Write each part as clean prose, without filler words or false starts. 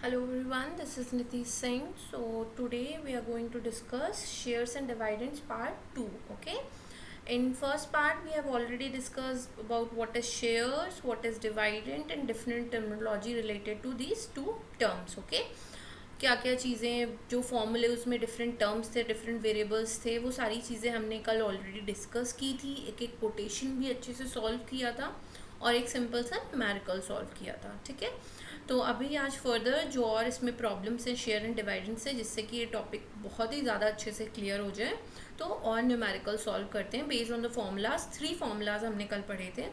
Hello everyone, this is Nitish Singh. So today we are going to discuss shares and dividends part 2. Okay, in first part we have already discussed about what is shares, what is dividend and different terminology related to these two terms. Okay, क्या क्या चीज़ें जो फॉर्मूले उसमें different terms थे, different variables थे, वो सारी चीज़ें हमने कल ऑलरेडी डिस्कस की थी. एक एक कोटेशन भी अच्छे से सॉल्व किया था और एक सिंपल सा न्यूमेरिकल सॉल्व किया था. ठीक है, तो अभी आज फर्दर जो और इसमें प्रॉब्लम्स हैं शेयर एंड डिवाइडेंड से, जिससे कि ये टॉपिक बहुत ही ज़्यादा अच्छे से क्लियर हो जाए, तो और न्यूमेरिकल सॉल्व करते हैं based on the formulas. 3 formulas हमने कल पढ़े थे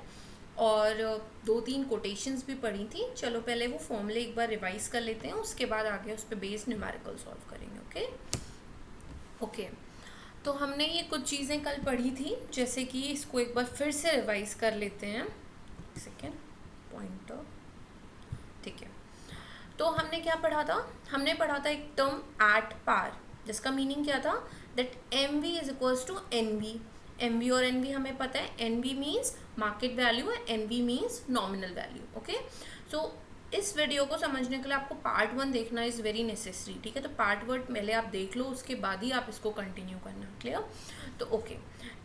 और 2-3 कोटेशंस भी पढ़ी थी. चलो पहले वो फॉर्मूले एक बार रिवाइज कर लेते हैं, उसके बाद आगे उस पर बेस्ड न्यूमेरिकल सॉल्व करेंगे. ओके, तो हमने ये कुछ चीज़ें कल पढ़ी थी, जैसे कि इसको एक बार फिर से रिवाइज कर लेते हैं. Second pointer. ठीक है, तो हमने क्या पढ़ा था? हमने पढ़ा था एक टर्म एट पार, जिसका मीनिंग क्या था? That M V is equals to N V. M V और एन वी हमें पता है. N V means market value और N V means nominal value. Okay, so इस वीडियो को समझने के लिए आपको पार्ट 1 देखना इज़ वेरी नेसेसरी. ठीक है, तो पार्ट 1 पहले आप देख लो, उसके बाद ही आप इसको कंटिन्यू करना. क्लियर? तो okay,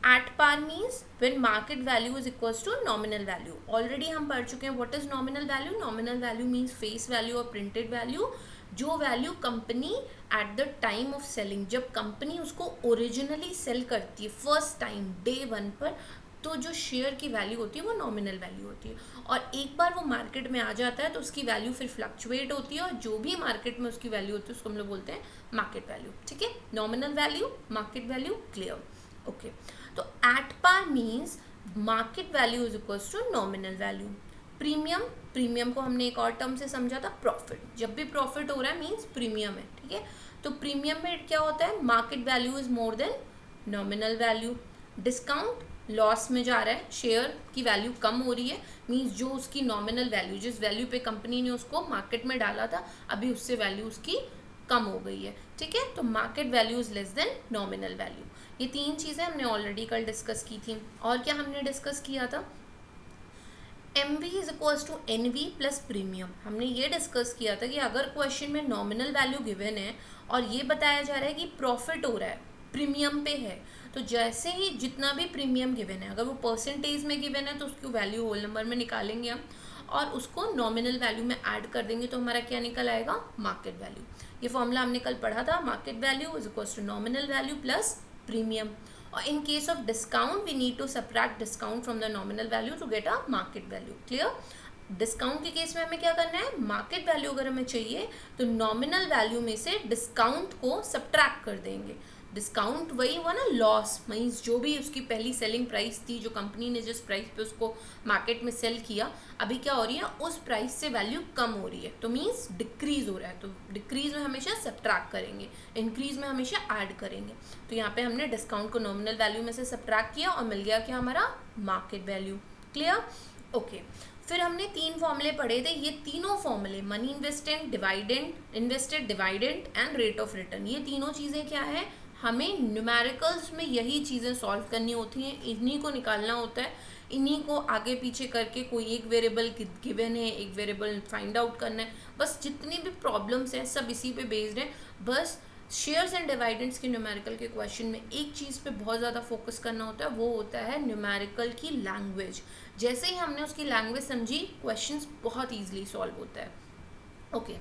at par means when market value is equals to nominal value. Already हम पढ़ चुके हैं what is nominal value. Nominal value means face value और प्रिंटेड वैल्यू. जो value company at the time of selling, जब company उसको originally sell करती है फर्स्ट टाइम डे 1 पर, तो जो शेयर की वैल्यू होती है वो नॉमिनल वैल्यू होती है. और एक बार वो मार्केट में आ जाता है तो उसकी वैल्यू फिर फ्लक्चुएट होती है, और जो भी मार्केट में उसकी वैल्यू होती है उसको हम लोग बोलते हैं मार्केट वैल्यू. ठीक है, nominal value, market value. Clear? Okay, तो at par means market value is equals to nominal value. Premium, premium को हमने एक और टर्म से समझा था प्रॉफिट. जब भी प्रॉफिट हो रहा है मीन्स प्रीमियम है. ठीक है, तो प्रीमियम में क्या होता है? Market value is more than nominal value. Discount, loss में जा रहा है, शेयर की वैल्यू कम हो रही है, मीन्स जो उसकी नॉमिनल वैल्यू, जिस वैल्यू पे कंपनी ने उसको मार्केट में डाला था, अभी उससे वैल्यू उसकी कम हो गई है. ठीक है, तो market value is less than nominal value. ये 3 चीज़ें हमने ऑलरेडी कल डिस्कस की थी. और क्या हमने डिस्कस किया था? M V is equals to N V plus premium. हमने ये डिस्कस किया था कि अगर क्वेश्चन में नॉमिनल वैल्यू गिवन है और ये बताया जा रहा है कि प्रॉफिट हो रहा है, प्रीमियम पे है, तो जैसे ही जितना भी प्रीमियम गिवन है, अगर वो परसेंटेज में गिवन है तो उसकी वैल्यू होल नंबर में निकालेंगे हम और उसको नॉमिनल वैल्यू में ऐड कर देंगे, तो हमारा क्या निकल आएगा? Market value. ये फॉर्मूला हमने कल पढ़ा था. Market value is equals to nominal value plus premium. और in case of discount we need to subtract discount from the nominal value to get a market value. Clear? Discount के case में हमें क्या करना है? मार्केट वैल्यू अगर हमें चाहिए तो नॉमिनल वैल्यू में से डिस्काउंट को सब्ट्रैक्ट कर देंगे. डिस्काउंट वही हुआ ना, लॉस. मीन्स जो भी उसकी पहली सेलिंग प्राइस थी, जो कंपनी ने जिस प्राइस पे उसको मार्केट में सेल किया, अभी क्या हो रही है? उस प्राइस से वैल्यू कम हो रही है, तो मीन्स डिक्रीज हो रहा है. तो डिक्रीज में हमेशा सब्ट्रैक्ट करेंगे, इंक्रीज में हमेशा ऐड करेंगे. तो यहाँ पे हमने डिस्काउंट को नॉमिनल वैल्यू में से सब्ट्रैक्ट किया और मिल गया क्या? हमारा मार्केट वैल्यू. क्लियर? ओके, फिर हमने 3 फॉर्मूले पढ़े थे. ये तीनों फॉर्मूले, money invested, dividend and rate of return, ये तीनों चीज़ें क्या है? हमें न्यूमेरिकल्स में यही चीज़ें सॉल्व करनी होती हैं, इन्हीं को निकालना होता है, इन्हीं को आगे पीछे करके कोई एक वेरिएबल गिवन है, एक वेरिएबल फाइंड आउट करना है. बस जितनी भी प्रॉब्लम्स हैं सब इसी पे बेस्ड हैं. बस शेयर्स एंड डिवाइडेंड्स के न्यूमेरिकल के क्वेश्चन में एक चीज़ पे बहुत ज़्यादा फोकस करना होता है, वो होता है न्यूमेरिकल की लैंग्वेज. जैसे ही हमने उसकी लैंग्वेज समझी, क्वेश्चंस बहुत ईजिली सॉल्व होता है. ओके,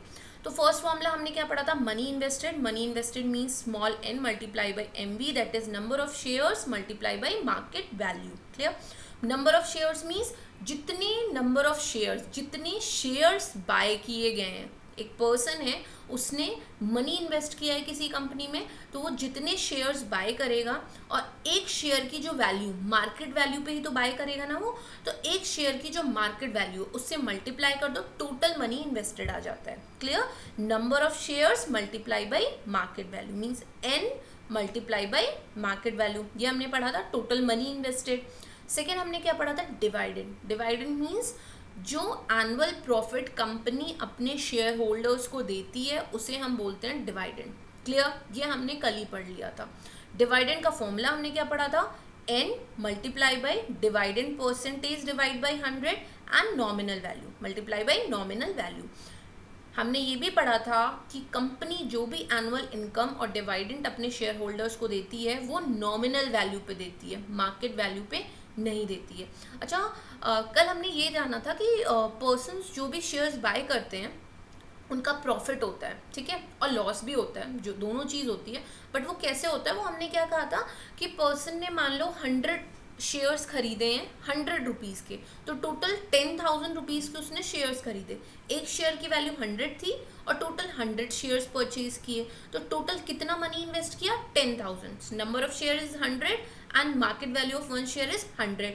तो फर्स्ट फॉर्मूला हमने क्या पढ़ा था? Money invested. Money invested means small N multiply by M V, that is number of shares multiply by market value. Clear? Number of shares means जितने number of shares, जितने shares buy किए गए हैं. एक पर्सन है, उसने money invest किया है किसी कंपनी में, तो वो जितने शेयर्स बाय करेगा, और एक शेयर की जो वैल्यू, मार्केट वैल्यू पे ही तो बाय करेगा ना वो, तो एक शेयर की जो मार्केट वैल्यू उससे मल्टीप्लाई कर दो, टोटल मनी इन्वेस्टेड आ जाता है. Clear? Number of shares multiply by market value means N multiply by market value. ये हमने पढ़ा था टोटल मनी इन्वेस्टेड. सेकेंड हमने क्या पढ़ा था? डिवाइडेंड. डिवाइडेंड मीन्स जो एनुअल प्रॉफिट कंपनी अपने शेयर होल्डर्स को देती है उसे हम बोलते हैं डिवाइडेंड. क्लियर? ये हमने कल ही पढ़ लिया था. डिवाइडेंड का फॉर्मूला हमने क्या पढ़ा था? n multiply by dividend percentage divide by 100 and nominal value multiply by nominal value. हमने ये भी पढ़ा था कि कंपनी जो भी एनुअल इनकम और डिविडेंड अपने शेयर होल्डर्स को देती है वो नॉमिनल वैल्यू पे देती है, मार्केट वैल्यू पे नहीं देती है। अच्छा, कल हमने ये जाना था कि पर्सन्स जो भी शेयर्स बाय करते हैं उनका प्रॉफिट होता है, ठीक है, और लॉस भी होता है, जो दोनों चीज़ होती है। बट वो कैसे होता है, वो हमने क्या कहा था कि पर्सन ने मान लो 100 शेयर्स खरीदे हैं 100 रुपीज़ के, तो टोटल 10,000 रुपीज़ के उसने शेयर्स खरीदे। एक शेयर की वैल्यू 100 थी और टोटल 100 शेयर्स परचेज किए, तो टोटल कितना मनी इन्वेस्ट किया, 10,000। Number of share is 100 and market value of one share is 100।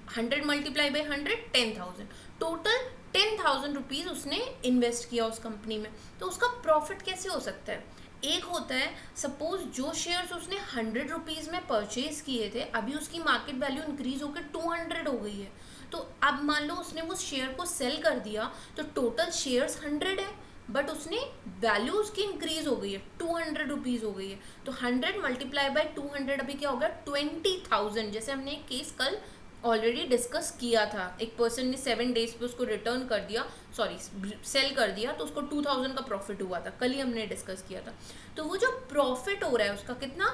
100 multiply by 100, 10,000। Total 10,000 rupees उसने इन्वेस्ट किया उस कंपनी में। तो उसका प्रॉफिट कैसे हो सकता है, एक होता है सपोज जो शेयर्स उसने 100 रुपीज़ में परचेज किए थे, अभी उसकी मार्केट वैल्यू इंक्रीज होकर 200 हो गई है। तो अब मान लो उसने वो शेयर को सेल कर दिया, तो टोटल शेयर्स 100 है बट उसने वैल्यू उसकी इंक्रीज हो गई है, 200 रुपीज़ हो गई है। तो 100 मल्टीप्लाई बाई 200 अभी क्या होगा, 20,000। जैसे हमने एक केस कल ऑलरेडी डिस्कस किया था, एक पर्सन ने 7 डेज पे उसको रिटर्न कर दिया, सॉरी सेल कर दिया, तो उसको 2,000 का प्रॉफिट हुआ था, कल ही हमने डिस्कस किया था। तो वो जो प्रॉफिट हो रहा है उसका कितना,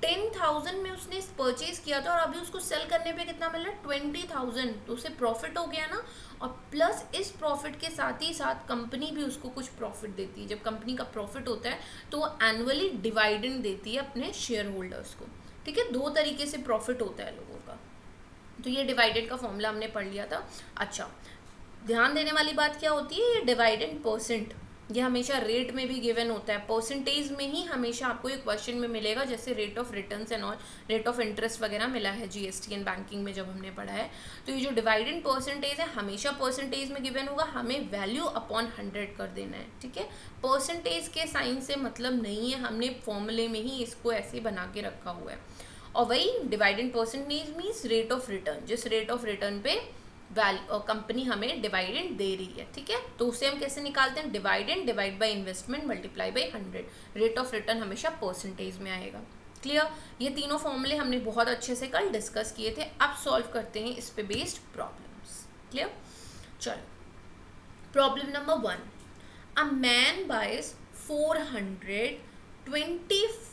10,000 में उसने परचेज किया था और अभी उसको सेल करने पे कितना मिल रहा है, 20,000। तो उसे प्रॉफिट हो गया ना। और प्लस इस प्रॉफिट के साथ ही साथ कंपनी भी उसको कुछ प्रॉफिट देती है। जब कंपनी का प्रॉफिट होता है तो वो एनुअली डिवाइडेंड देती है अपने शेयर होल्डर्स को, ठीक है। 2 तरीके से प्रॉफिट होता है लोगों का। तो ये डिवाइडेंड का फॉर्मूला हमने पढ़ लिया था। अच्छा, ध्यान देने वाली बात क्या होती है, ये डिवाइडेंड परसेंट, ये हमेशा रेट में भी गिवन होता है, परसेंटेज में ही हमेशा आपको एक क्वेश्चन में मिलेगा, जैसे rate of returns and all, rate of interest वगैरह मिला है जीएसटी एंड बैंकिंग में जब हमने पढ़ा है। तो ये जो डिवाइडेंड परसेंटेज है हमेशा परसेंटेज में गिवन होगा, हमें वैल्यू अपॉन 100 कर देना है, ठीक है। परसेंटेज के साइन से मतलब नहीं है, हमने फॉर्मूले में ही इसको ऐसे बना के रखा हुआ है। और वही dividend percentage means rate of return, जिस रेट ऑफ रिटर्न पे कंपनी हमें डिवाइडेंड दे रही है, ठीक है। तो उसे हम कैसे निकालते हैं, dividend divide by investment multiply by 100। Rate of return हमेशा परसेंटेज में आएगा। क्लियर, ये तीनों फॉर्मूले हमने बहुत अच्छे से कल डिस्कस किए थे। अब सॉल्व करते हैं इस पे बेस्ड प्रॉब्लम्स। क्लियर, चलो problem number 1। A man buys 420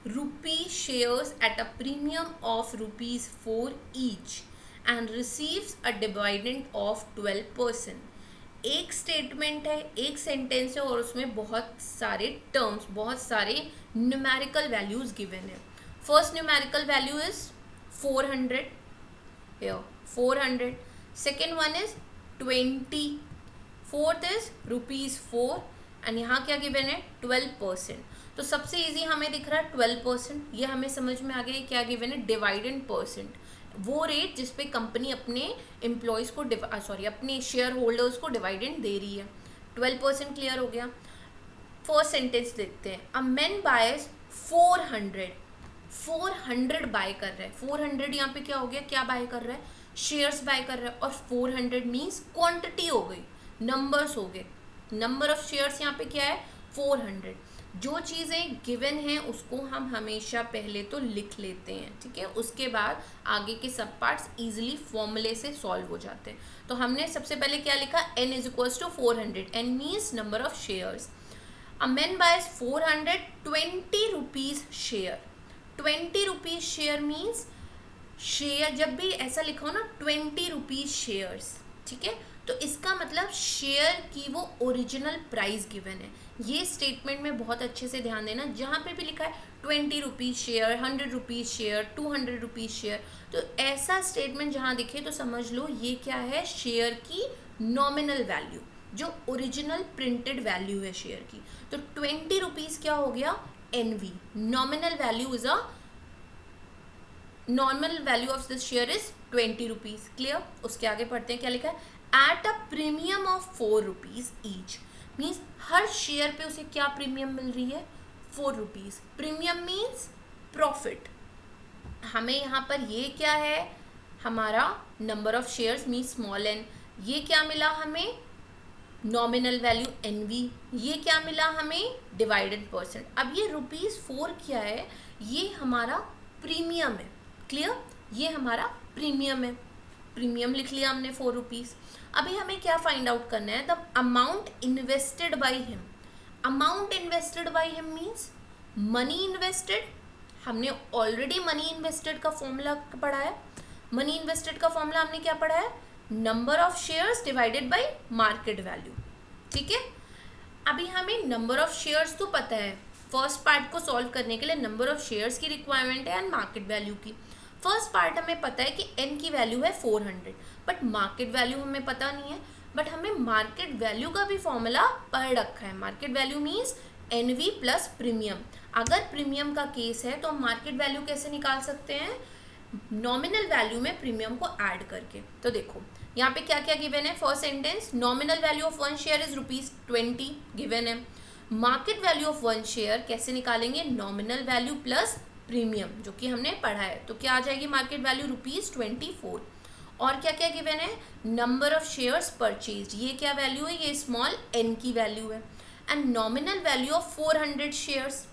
rupee shares at a premium of rupees 4 each and receives a dividend of 12%। एक स्टेटमेंट है, एक सेंटेंस है और उसमें बहुत सारे टर्म्स, बहुत सारे न्यूमेरिकल वैल्यूज गिवन है। First numerical value is 400, here 400। Second one is 20, fourth is ₹4 and यहाँ क्या गिवन है, 12%। तो सबसे इजी हमें दिख रहा है 12%, ये हमें समझ में आ गया क्या गिवन है, डिवाइडेंड परसेंट, वो रेट जिस पे कंपनी अपने एम्प्लॉयज़ को अपने शेयर होल्डर्स को डिवाइडेंड दे रही है। 12% क्लियर हो गया। फर्स्ट सेंटेंस देखते हैं, अ मैन बायज 400 बाय कर रहा है। 400 यहाँ पे क्या हो गया, क्या बाय कर रहा है, शेयर्स बाय कर रहा है। और 400 मीन्स क्वांटिटी हो गई, नंबर्स हो गए। नंबर ऑफ शेयर्स यहाँ पे क्या है, 400। जो चीज़ें गिवन हैं उसको हम हमेशा पहले तो लिख लेते हैं, ठीक है। उसके बाद आगे के सब पार्ट्स इजीली फॉर्मूले से सॉल्व हो जाते हैं। तो हमने सबसे पहले क्या लिखा, n is equals to 400, n means number of shares. A man buys 420 rupees share. 20 rupees share means share, जब भी ऐसा लिखा हो ना 20 रुपीज़ शेयर्स, ठीक है, तो इसका मतलब शेयर की वो ओरिजिनल प्राइस गिवन है। ये स्टेटमेंट में बहुत अच्छे से ध्यान देना, जहाँ पे भी लिखा है 20 rupees share, 100 rupees share, 200 rupees share, तो ऐसा स्टेटमेंट जहाँ दिखे तो समझ लो ये क्या है, शेयर की नॉमिनल वैल्यू, जो ओरिजिनल प्रिंटेड वैल्यू है शेयर की। तो 20 रुपीज़ क्या हो गया, NV, nominal value is a normal value of this share is 20 rupees. Clear, उसके आगे पढ़ते हैं क्या लिखा है, at a premium of 4 rupees each, means her share पे उसे क्या प्रीमियम मिल रही है, 4 रुपीज़। Premium means profit. हमें यहाँ पर ये क्या है, हमारा number of shares means small n, ये क्या मिला हमें, नॉमिनल वैल्यू NV, ये क्या मिला हमें, डिवाइडेड परसेंट। अब ये ₹4 क्या है, ये हमारा प्रीमियम है। क्लियर, ये हमारा प्रीमियम है। प्रीमियम लिख लिया हमने 4 रुपीज़। अभी हमें क्या फाइंड आउट करना है, the amount invested by him. Amount invested by him means money invested. हमने ऑलरेडी मनी इन्वेस्टेड का फॉर्मूला पढ़ा है। मनी इन्वेस्टेड का फॉर्मूला हमने क्या पढ़ा है, number of shares divided by market value. ठीक है, अभी हमें नंबर ऑफ शेयर्स तो पता है, फर्स्ट पार्ट को सॉल्व करने के लिए नंबर ऑफ शेयर्स की रिक्वायरमेंट है एंड मार्केट वैल्यू की। फर्स्ट पार्ट हमें पता है कि एन की वैल्यू है 400, बट मार्केट वैल्यू हमें पता नहीं है। बट हमें मार्केट वैल्यू का भी फॉर्मूला पढ़ रखा है। Market value means NV plus premium. अगर प्रीमियम का केस है तो हम मार्केट वैल्यू कैसे निकाल सकते हैं, नॉमिनल वैल्यू में प्रीमियम को ऐड करके। तो देखो यहाँ पे क्या क्या गिवन है, first sentence, nominal value of 1 share is ₹20 given है। मार्केट वैल्यू ऑफ 1 शेयर कैसे निकालेंगे, नॉमिनल वैल्यू प्लस प्रीमियम, जो कि हमने पढ़ा है। तो क्या आ जाएगी मार्केट वैल्यू ₹24। और क्या क्या गिवन है, नंबर ऑफ शेयर्स परचेज, ये क्या वैल्यू है, ये स्मॉल n की वैल्यू है। And nominal value of 400 shares,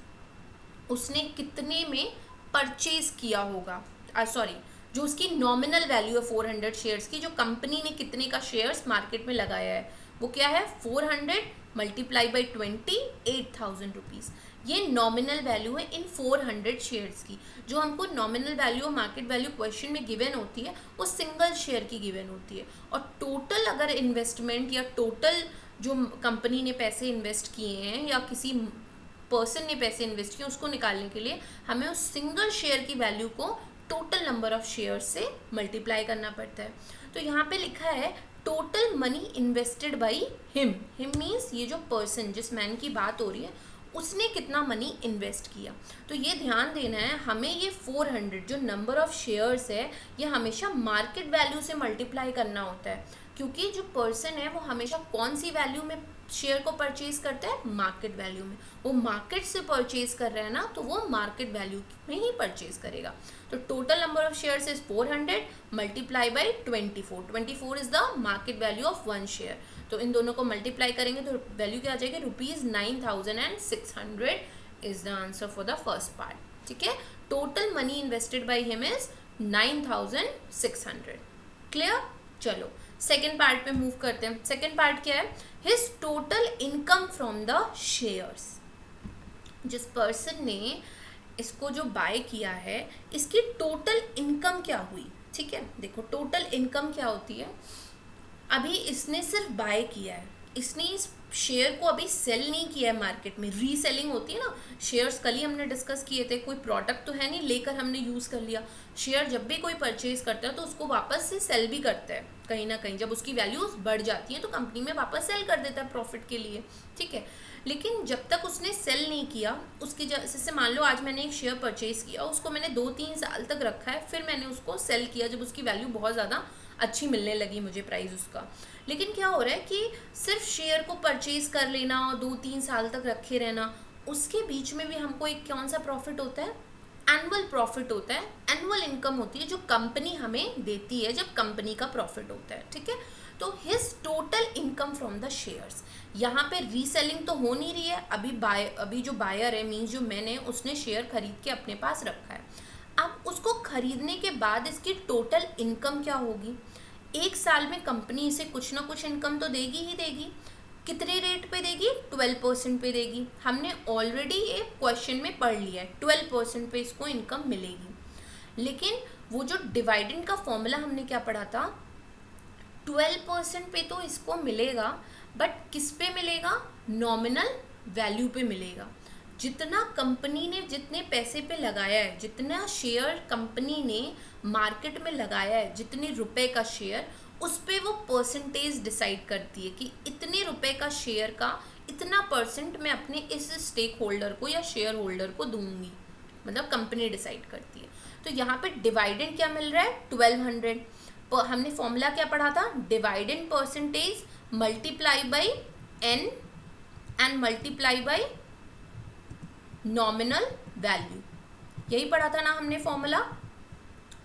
उसने कितने में परचेज किया होगा, सॉरी जो उसकी नॉमिनल वैल्यू है 400 शेयर्स की, जो कंपनी ने कितने का शेयर्स मार्केट में लगाया है, वो क्या है 400 मल्टीप्लाई बाई 20, 8000 रुपीज़। ये नॉमिनल वैल्यू है इन 400 शेयर्स की। जो हमको नॉमिनल वैल्यू और मार्केट वैल्यू क्वेश्चन में गिवन होती है वो सिंगल शेयर की गिवन होती है। और टोटल अगर इन्वेस्टमेंट या टोटल जो कंपनी ने पैसे इन्वेस्ट किए हैं या किसी पर्सन ने पैसे इन्वेस्ट किए उसको निकालने के लिए हमें उस सिंगल शेयर की वैल्यू को टोटल नंबर ऑफ शेयर से मल्टीप्लाई करना पड़ता है। तो यहाँ पे लिखा है total money invested by him. Him means ये जो पर्सन, जिस मैन की बात हो रही है, उसने कितना मनी इन्वेस्ट किया। तो ये ध्यान देना है हमें, ये 400 जो नंबर ऑफ शेयर्स है ये हमेशा मार्केट वैल्यू से मल्टीप्लाई करना होता है, क्योंकि जो पर्सन है वो हमेशा कौन सी वैल्यू में शेयर को परचेज करता है, मार्केट वैल्यू में। वो मार्केट से परचेज कर रहा है ना, तो वो मार्केट वैल्यू में ही परचेज करेगा। तो total number of shares is 400 multiply by 24 is the market value of 1 share. तो इन दोनों को मल्टीप्लाई करेंगे तो वैल्यू क्या आ जाएगी, ₹9600 is the answer for the first part. ठीक है, total money invested by him is 9600। Clear. चलो सेकेंड पार्ट पे मूव करते हैं। सेकेंड पार्ट क्या है, his total income from the shares. जिस पर्सन ने इसको जो बाय किया है इसकी टोटल इनकम क्या हुई। ठीक है, देखो टोटल इनकम क्या होती है, अभी इसने सिर्फ बाय किया है, इसने इस शेयर को अभी सेल नहीं किया है मार्केट में। रीसेलिंग होती है ना, शेयर्स कल ही हमने डिस्कस किए थे, कोई प्रोडक्ट तो है नहीं लेकर हमने यूज़ कर लिया। शेयर जब भी कोई परचेज करता है तो उसको वापस से सेल भी करता है कहीं ना कहीं, जब उसकी वैल्यू बढ़ जाती है तो कंपनी में वापस सेल कर देता है प्रॉफिट के लिए। ठीक है, लेकिन जब तक उसने सेल नहीं किया, उसकी जैसे मान लो आज मैंने एक शेयर परचेज किया, उसको मैंने 2-3 साल तक रखा है, फिर मैंने उसको सेल किया जब उसकी वैल्यू बहुत ज़्यादा अच्छी मिलने लगी मुझे प्राइस उसका। लेकिन क्या हो रहा है कि सिर्फ शेयर को परचेज कर लेना और 2-3 साल तक रखे रहना, उसके बीच में भी हमको एक कौन सा प्रॉफिट होता है, एनुअल प्रॉफिट होता है, एनुअल इनकम होती है जो कंपनी हमें देती है जब कंपनी का प्रॉफिट होता है। ठीक है, तो his total income from the shares, यहाँ पे रीसेलिंग तो हो नहीं रही है, अभी जो बायर है मीन्स जो मैंने, उसने शेयर खरीद के अपने पास रखा है। अब उसको खरीदने के बाद इसकी टोटल इनकम क्या होगी, एक साल में कंपनी इसे कुछ ना कुछ इनकम तो देगी ही देगी। कितने रेट पे देगी, 12% पे देगी। हमने ऑलरेडी ये क्वेश्चन में पढ़ लिया है, 12% पे इसको इनकम मिलेगी। लेकिन वो जो डिवाइडेंड का फॉर्मूला हमने क्या पढ़ा था, 12% पे तो इसको मिलेगा, बट किस पे मिलेगा, नॉमिनल वैल्यू पे मिलेगा। जितना कंपनी ने जितने पैसे पे लगाया है, जितना शेयर कंपनी ने मार्केट में लगाया है, जितने रुपए का शेयर, उस पे वो परसेंटेज डिसाइड करती है कि इतने रुपए का शेयर का इतना परसेंट मैं अपने इस स्टेक होल्डर को या शेयर होल्डर को दूंगी, मतलब कंपनी डिसाइड करती है। तो यहाँ पे डिवाइडेंड क्या मिल रहा है, 1200। हमने फॉर्मूला क्या पढ़ा था, dividend percentage multiply by n and multiply by nominal value, यही पढ़ा था ना हमने formula,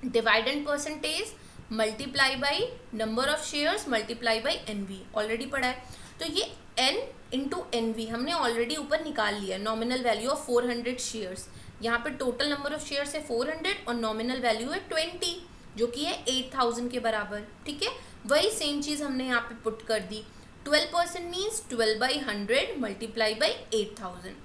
dividend percentage multiply by number of shares multiply by NV, already पढ़ा है। तो ये n इंटू एनवी हमने ऑलरेडी ऊपर निकाल लिया, नॉमिनल वैल्यू ऑफ 400 शेयर्स। यहाँ पे टोटल नंबर ऑफ शेयर्स है 400 और नॉमिनल वैल्यू है 20। जो कि है 8000 के बराबर, ठीक है। वही सेम चीज़ हमने यहाँ पे पुट कर दी। 12% मीन्स 12/100 मल्टीप्लाई बाई 8000।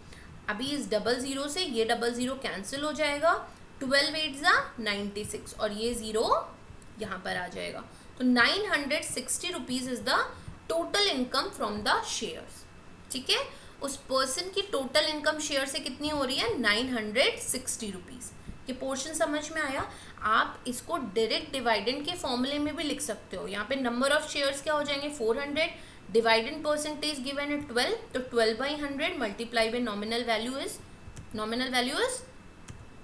अभी इस डबल ज़ीरो से ये डबल ज़ीरो कैंसिल हो जाएगा, 12 8 ज़ा 96 और ये ज़ीरो यहाँ पर आ जाएगा। तो 960 rupees is the total income from the shares, ठीक है। उस पर्सन की टोटल इनकम शेयर से कितनी हो रही है, 960 रुपीज़। ये पोर्शन समझ में आया। आप इसको डायरेक्ट डिवाइडेंड के फॉर्मूले में भी लिख सकते हो। यहाँ पे नंबर ऑफ शेयर्स क्या हो जाएंगे, 400, डिवाइडेंड परसेंटेज गिवन है 12, तो 12/100 multiply by nominal value is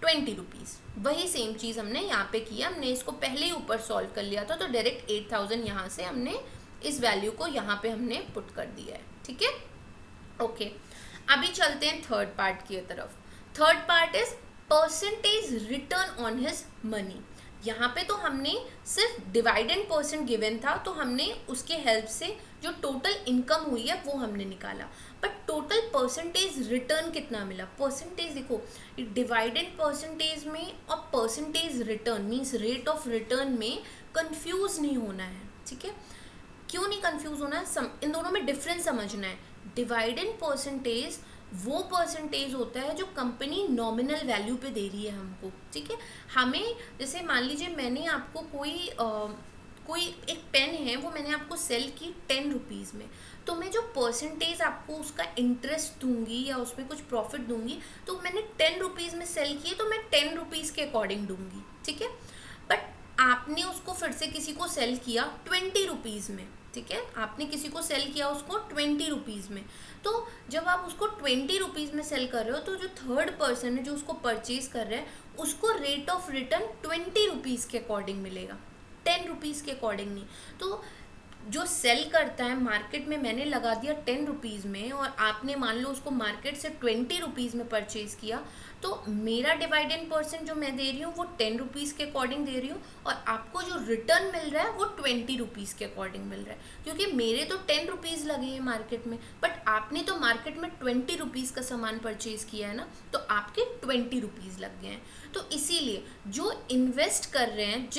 20 rupees. वही सेम चीज़ हमने यहाँ पे किया, हमने इसको पहले ही ऊपर सॉल्व कर लिया था, तो डायरेक्ट 8000 यहाँ से हमने इस वैल्यू को यहाँ पे हमने पुट कर दिया है, ठीक है। ओके, अभी चलते हैं थर्ड पार्ट की तरफ। Third part is percentage return on his money. यहाँ पे तो हमने सिर्फ डिवाइडेंड परसेंट गिवन था, तो हमने उसके हेल्प से जो टोटल इनकम हुई है वो हमने निकाला, बट टोटल परसेंटेज रिटर्न कितना मिला। परसेंटेज देखो, डिवाइडेंड परसेंटेज में और percentage return means rate of return में कंफ्यूज नहीं होना है, ठीक है। क्यों नहीं कंफ्यूज होना है, इन दोनों में डिफरेंस समझना है। डिवाइडेंड परसेंटेज वो परसेंटेज होता है जो कंपनी नॉमिनल वैल्यू पे दे रही है हमको, ठीक है। हमें जैसे मान लीजिए मैंने आपको कोई एक पेन है, वो मैंने आपको सेल की 10 रुपीज़ में, तो मैं जो परसेंटेज आपको उसका इंटरेस्ट दूंगी या उसमें कुछ प्रॉफिट दूंगी, तो मैंने 10 रुपीज़ में सेल किए तो मैं 10 रुपीज़ के अकॉर्डिंग दूंगी, ठीक है। बट आपने उसको फिर से किसी को सेल किया 20 रुपीज़ में, ठीक है। आपने किसी को सेल किया उसको 20 रुपीज़ में, तो जब आप उसको 20 रुपीज़ में सेल कर रहे हो, तो जो थर्ड पर्सन है जो उसको परचेज कर रहा है, उसको रेट ऑफ रिटर्न 20 रुपीज़ के अकॉर्डिंग मिलेगा, 10 रुपीज़ के अकॉर्डिंग नहीं। तो जो सेल करता है मार्केट में, मैंने लगा दिया 10 रुपीज़ में और आपने मान लो उसको मार्केट से 20 रुपीज़ में परचेज़ किया, तो मेरा डिवाइडेंड परसेंट जो मैं दे रही हूँ वो 10 रुपीज़ के अकॉर्डिंग दे रही हूँ, और आपको जो रिटर्न मिल रहा है वो 20 रुपीज़ के अकॉर्डिंग मिल रहा है, क्योंकि मेरे तो 10 रुपीज़ लगे हैं मार्केट में, बट आपने तो मार्केट में 20 रुपीज़ का सामान परचेज़ किया है ना, तो आपके 20 रुपीज़ लग गए हैं। तो इसीलिए जो इन्वेस्ट कर रहे हैं,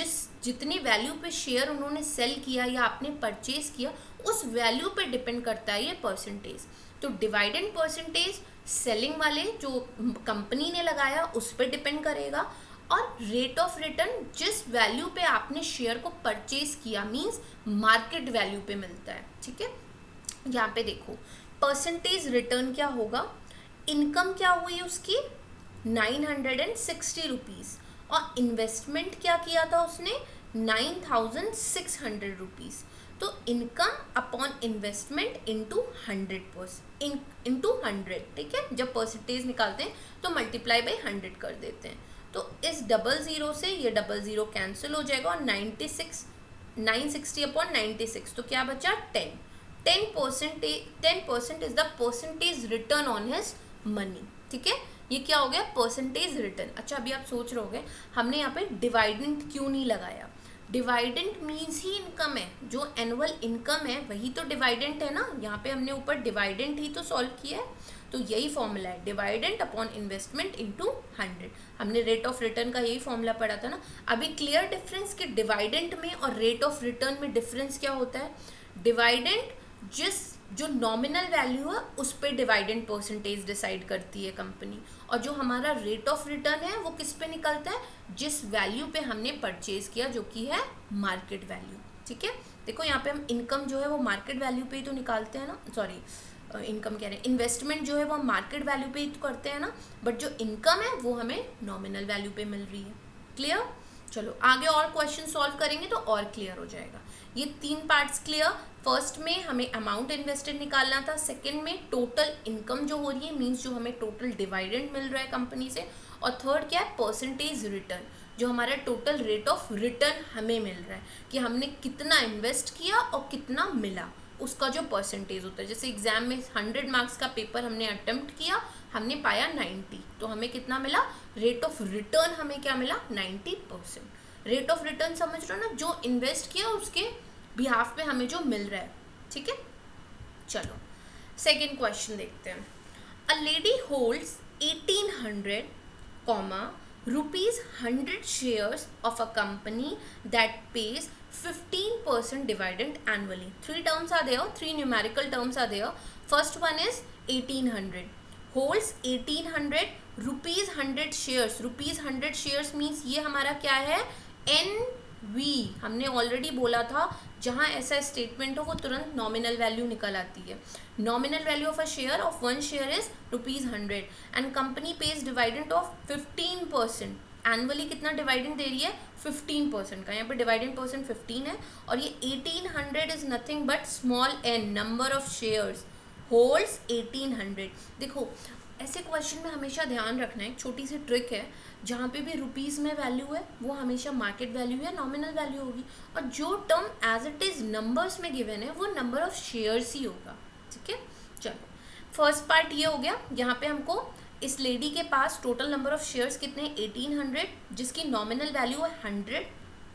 जितनी वैल्यू पे शेयर उन्होंने सेल किया या आपने परचेज किया, उस वैल्यू पे डिपेंड करता है ये परसेंटेज। तो डिवाइडेंड परसेंटेज सेलिंग वाले जो कंपनी ने लगाया उस पर डिपेंड करेगा, और रेट ऑफ रिटर्न जिस वैल्यू पे आपने शेयर को परचेज किया मींस मार्केट वैल्यू पे मिलता है, ठीक है। यहाँ पे देखो परसेंटेज रिटर्न क्या होगा, इनकम क्या हुई उसकी 960 रुपीज़, और इन्वेस्टमेंट क्या किया था उसने 9600 रुपीज़। तो income upon investment into 100%, into 100, ठीक है। जब परसेंटेज निकालते हैं तो मल्टीप्लाई बाई 100 कर देते हैं, तो इस डबल ज़ीरो से ये डबल ज़ीरो कैंसिल हो जाएगा, और 960 अपॉन 96, तो क्या बचा 10% is the percentage return on his money, ठीक है। ये क्या हो गया, परसेंटेज रिटर्न। अच्छा, अभी आप सोच रहे होगे हमने यहाँ पे डिवाइडेंड क्यों नहीं लगाया। डिवाइडेंड मीन्स ही इनकम है, जो एनुअल इनकम है वही तो डिवाइडेंड है ना। यहाँ पे हमने ऊपर डिवाइडेंड ही तो सॉल्व किया है, तो यही फॉर्मूला है, डिवाइडेंड अपॉन इन्वेस्टमेंट इंटू 100। हमने रेट ऑफ रिटर्न का यही फॉर्मूला पढ़ा था ना। अभी क्लियर डिफरेंस कि डिवाइडेंड में और रेट ऑफ रिटर्न में डिफरेंस क्या होता है। डिवाइडेंड जो नॉमिनल वैल्यू है उस पर डिवाइडेंड परसेंटेज डिसाइड करती है कंपनी, और जो हमारा रेट ऑफ रिटर्न है वो किस पे निकलता है, जिस वैल्यू पे हमने परचेज किया, जो कि है मार्केट वैल्यू, ठीक है। देखो यहाँ पे हम इनकम जो है वो मार्केट वैल्यू पे ही तो निकालते हैं ना, सॉरी इनकम कह रहे हैं, इन्वेस्टमेंट जो है वो मार्केट वैल्यू पे ही तो करते हैं ना, बट जो इनकम है वो हमें नॉमिनल वैल्यू पे मिल रही है। क्लियर। चलो आगे और क्वेश्चन सॉल्व करेंगे तो और क्लियर हो जाएगा। ये 3 पार्ट्स क्लियर। फर्स्ट में हमें अमाउंट इन्वेस्टेड निकालना था, सेकंड में टोटल इनकम जो हो रही है मींस जो हमें टोटल डिविडेंड मिल रहा है कंपनी से, और थर्ड क्या है, परसेंटेज रिटर्न, जो हमारा टोटल रेट ऑफ रिटर्न हमें मिल रहा है कि हमने कितना इन्वेस्ट किया और कितना मिला, उसका जो परसेंटेज होता है। जैसे एग्जाम में 100 मार्क्स का पेपर हमने अटेम्प्ट किया, हमने पाया 90, तो हमें कितना मिला, रेट ऑफ रिटर्न हमें क्या मिला 90%। रेट ऑफ रिटर्न समझ रहे हो ना, जो इन्वेस्ट किया उसके बिहाफ पे हमें जो मिल रहा है, ठीक है। चलो सेकेंड क्वेश्चन देखते हैं। A lady holds 1800, ₹100 shares of a company that pays 15% dividend annually. Three terms are there, three numerical terms are there. First one is 1800. Holds 1800 rupees 100 shares. Rupees 100 shares means ये हमारा क्या है, NV. हमने already बोला था जहाँ ऐसा statement हो वो तुरंत नॉमिनल वैल्यू निकल आती है. Nominal value of a share of one share is ₹100 and company page dividend of 15%. Annually कितना डिवाइडेंड दे रही है, 15% का. यहाँ पे डिवाइडेंड परसेंट 15 है और ये 1800 is nothing but small n, number of shares. Holds 1800. देखो ऐसे क्वेश्चन में हमेशा ध्यान रखना है, एक छोटी सी ट्रिक है, जहाँ पे भी रुपीज़ में वैल्यू है वो हमेशा मार्केट वैल्यू या नॉमिनल वैल्यू होगी, और जो term as it is numbers में गिवन है वो नंबर ऑफ शेयर्स ही होगा. ठीक है, चलो फर्स्ट पार्ट ये हो गया. यहाँ पे हमको इस लेडी के पास टोटल नंबर ऑफ शेयर्स कितने, 1800, जिसकी नॉमिनल वैल्यू है 100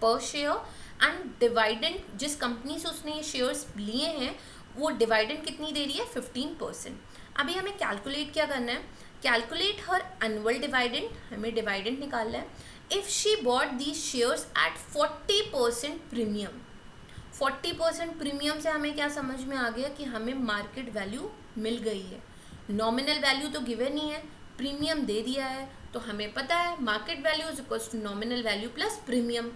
पर शेयर, एंड डिवाइडेंड जिस कंपनी से उसने ये शेयर्स लिए हैं वो डिवाइडेंड कितनी दे रही है, 15%. अभी हमें कैलकुलेट क्या करना है, कैलकुलेट हर एनुअल डिवाइडेंड. हमें डिवाइडेंड निकालना है. If she bought these shares at 40% premium. 40% premium से हमें क्या समझ में आ गया कि हमें मार्केट वैल्यू मिल गई है. नॉमिनल वैल्यू तो गिवन ही है, प्रीमियम दे दिया है, तो हमें पता है market value is equal to nominal value plus premium.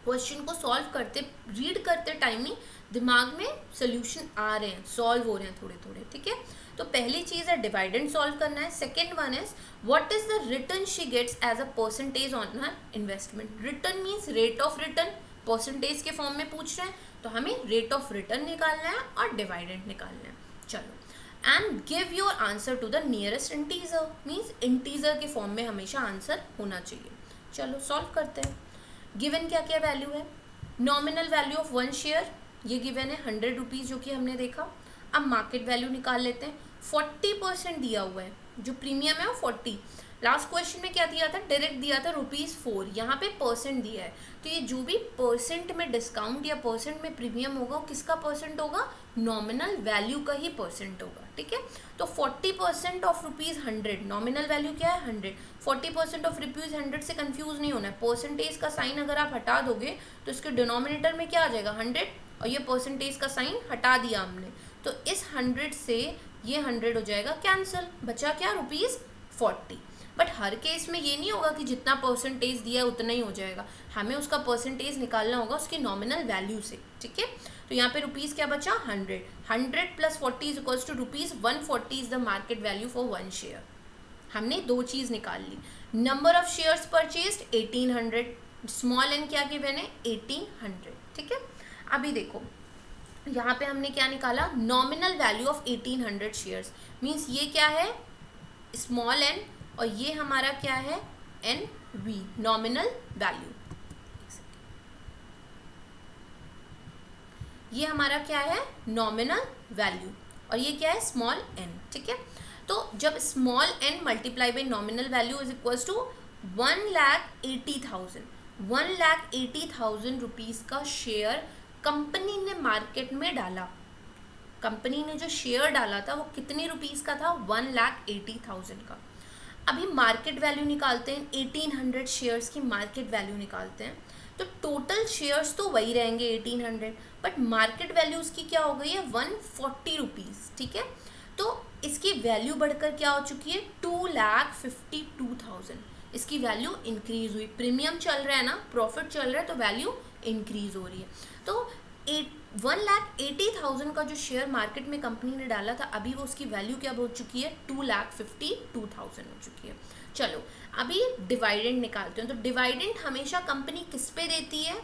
Question को सॉल्व करते, रीड करते टाइम ही दिमाग में सोल्यूशन आ रहे हैं, सॉल्व हो रहे हैं थोड़े थोड़े. ठीक है, तो पहली चीज़ है डिवाइडेंड सॉल्व करना है. Second one is what is the return she gets as a percentage on her investment. Return means rate of return, percentage के फॉर्म में पूछ रहे हैं तो हमें रेट ऑफ रिटर्न निकालना है और डिवाइडेंड निकालना है. चलो, and give your answer to the nearest integer, means integer के फॉर्म में हमेशा आंसर होना चाहिए. चलो सॉल्व करते हैं. गिवन क्या क्या वैल्यू है, nominal value of one share ये गिवन है 100 रुपीज़ जो कि हमने देखा. अब मार्केट वैल्यू निकाल लेते हैं. 40% दिया हुआ है, जो प्रीमियम है वो 40. लास्ट क्वेश्चन में क्या दिया था, डायरेक्ट दिया था ₹4. यहाँ पे परसेंट दिया है, तो ये जो भी परसेंट में डिस्काउंट या परसेंट में प्रीमियम होगा वो किसका परसेंट होगा, नॉमिनल वैल्यू का ही परसेंट होगा. ठीक है, तो 40% ऑफ ₹100, नॉमिनल वैल्यू क्या है 100. 40% ऑफ ₹100 से कंफ्यूज नहीं होना है. परसेंटेज का साइन अगर आप हटा दोगे तो इसके डिनोमिनेटर में क्या आ जाएगा 100, और ये परसेंटेज का साइन हटा दिया हमने, तो इस 100 से ये 100 हो जाएगा कैंसिल. बचा क्या, ₹40. बट हर केस में ये नहीं होगा कि जितना परसेंटेज दिया है उतना ही हो जाएगा, हमें उसका परसेंटेज निकालना होगा उसकी नॉमिनल वैल्यू से. ठीक है, तो यहाँ पे रुपीज़ क्या बचा, 100. 100 plus 40 is equals to ₹140 is the market value for one share. हमने दो चीज़ निकाल ली. Number of shares purchased 1800, small N क्या गिवन है 1800. ठीक है, अभी देखो यहाँ पे हमने क्या निकाला, nominal value of 1800 shares, means ये क्या है स्मॉल एन और ये हमारा क्या है एन वी, नॉमिनल वैल्यू. ये हमारा क्या है नॉमिनल वैल्यू और ये क्या है स्मॉल एन. ठीक है, तो जब small N multiply by nominal value is equals to 1,80,000, 1,80,000 rupees का शेयर कंपनी ने मार्केट में डाला. कंपनी ने जो शेयर डाला था वो कितने रुपीज़ का था, 1,80,000 का. अभी मार्केट वैल्यू निकालते हैं, 1800 शेयर्स की मार्केट वैल्यू निकालते हैं, तो टोटल शेयर्स तो वही रहेंगे 1800, बट मार्केट वैल्यू उसकी क्या हो गई है 140 रुपीज़. ठीक है, तो इसकी वैल्यू बढ़कर क्या हो चुकी है 2,52,000. इसकी वैल्यू इंक्रीज हुई, प्रीमियम चल रहा है ना, प्रॉफिट चल रहा है, तो वैल्यू इंक्रीज हो रही है. तो 1,80,000 का जो शेयर मार्केट में कंपनी ने डाला था अभी वो उसकी वैल्यू क्या हो चुकी है 2,52,000 हो चुकी है. चलो अभी डिवाइडेंड निकालते हैं. तो डिवाइडेंड हमेशा कंपनी किस पे देती है,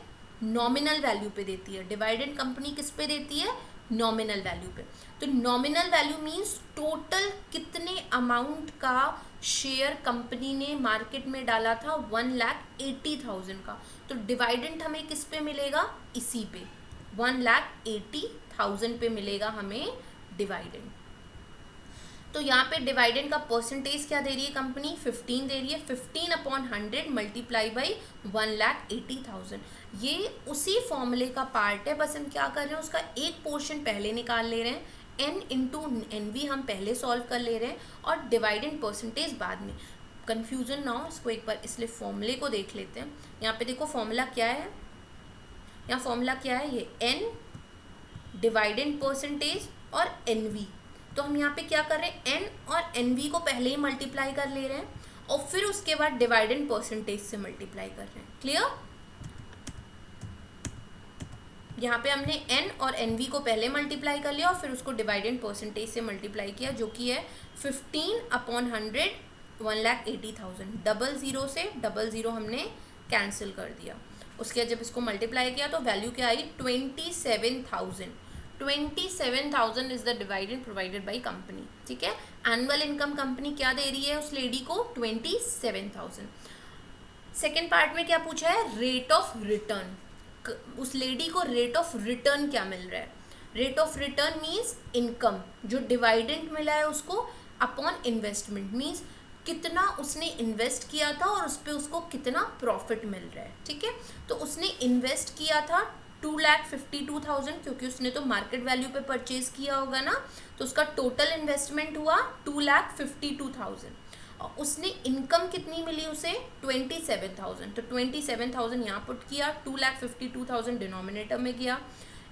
नॉमिनल वैल्यू पे देती है. डिवाइडेंड कंपनी किस पे देती है, नॉमिनल वैल्यू पे. तो नॉमिनल वैल्यू मीन्स टोटल कितने अमाउंट का शेयर कंपनी ने मार्केट में डाला था 1,80,000 का. तो डिवाइडेंड हमें किस पे मिलेगा, इसी पे 1,80,000 पे मिलेगा हमें डिवाइडेंड. तो यहाँ पे डिवाइडेंड का परसेंटेज क्या दे रही है कंपनी, 15 दे रही है. 15/100 मल्टीप्लाई बाई 1,80,000. ये उसी फॉर्मूले का पार्ट है, बस हम क्या कर रहे हैं उसका एक पोर्शन पहले निकाल ले रहे हैं. n इंटू एन वी हम पहले सॉल्व कर ले रहे हैं और डिवाइडेंड परसेंटेज बाद में. कंफ्यूजन ना हो इसको एक बार इसलिए फॉर्मूले को देख लेते हैं। यहाँ पे देखो फॉर्मूला क्या है, यहाँ फॉर्मूला क्या है, ये एन डिवाइडेड परसेंटेज और एन वी। तो हम यहाँ पे क्या कर रहे हैं, एन और एन वी को पहले ही मल्टीप्लाई कर ले रहे हैं और फिर उसके बाद डिवाइडेड परसेंटेज से मल्टीप्लाई कर रहे हैं। क्लियर? यहाँ पे हमने n और nv को पहले मल्टीप्लाई कर लिया और फिर उसको डिवाइडेड परसेंटेज से मल्टीप्लाई किया, जो कि है 15/100, 1,80,000। डबल ज़ीरो से डबल ज़ीरो हमने कैंसिल कर दिया। उसके बाद जब इसको मल्टीप्लाई किया तो वैल्यू क्या आई, 27,000। 27,000 is the divided provided by company. ठीक है, एनुअल इनकम कंपनी क्या दे रही है उस लेडी को, 27,000। सेकेंड पार्ट में क्या पूछा है, रेट ऑफ रिटर्न। उस लेडी को रेट ऑफ रिटर्न क्या मिल रहा है, rate of return means income जो डिवाइडेंड मिला है उसको अपॉन इन्वेस्टमेंट, मीन्स कितना उसने इन्वेस्ट किया था और उस पर उसको कितना प्रॉफिट मिल रहा है। ठीक है, तो उसने इन्वेस्ट किया था 2,52,000, क्योंकि उसने तो मार्केट वैल्यू पे परचेज किया होगा ना, तो उसका टोटल इन्वेस्टमेंट हुआ 2,52,000 और उसने इनकम कितनी मिली उसे, 27,000। तो 27,000 यहाँ पुट किया, 2,52,000 डिनोमिनेटर में गया,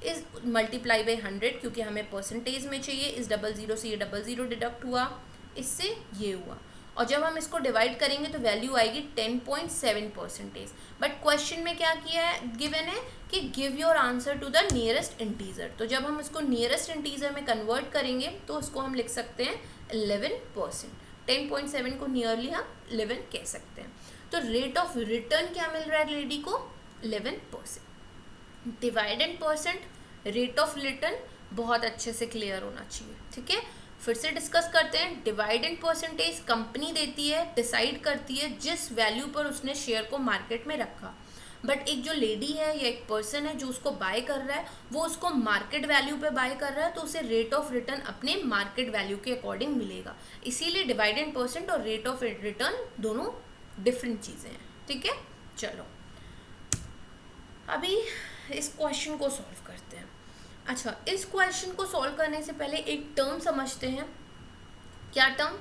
इस मल्टीप्लाई बाई 100 क्योंकि हमें परसेंटेज में चाहिए, इस डबल ज़ीरो से ये डबल ज़ीरो डिडक्ट हुआ, इससे ये हुआ और जब हम इसको डिवाइड करेंगे तो वैल्यू आएगी 10.7%। बट क्वेश्चन में क्या किया है, गिवन है कि give your answer to the nearest integer. तो जब हम इसको नियरेस्ट इंटीजर में कन्वर्ट करेंगे तो उसको हम लिख सकते हैं 11%। 10.7 को नियरली हम 11 कह सकते हैं। तो रेट ऑफ रिटर्न क्या मिल रहा है लेडी को, 11%। Divided percent, rate of return बहुत अच्छे से क्लियर होना चाहिए। ठीक है, फिर से डिस्कस करते हैं। डिवाइडेड परसेंटेज कंपनी देती है, डिसाइड करती है जिस वैल्यू पर उसने शेयर को मार्केट में रखा। बट एक जो लेडी है या एक पर्सन है जो उसको बाय कर रहा है, वो उसको मार्केट वैल्यू पे बाय कर रहा है, तो उसे रेट ऑफ रिटर्न अपने मार्केट वैल्यू के अकॉर्डिंग मिलेगा। इसीलिए डिवाइडेड परसेंट और रेट ऑफ रिटर्न दोनों डिफरेंट चीज़ें हैं। ठीक है, चलो अभी इस क्वेश्चन को सॉल्व करते हैं। अच्छा, इस क्वेश्चन को सॉल्व करने से पहले एक टर्म समझते हैं। क्या टर्म,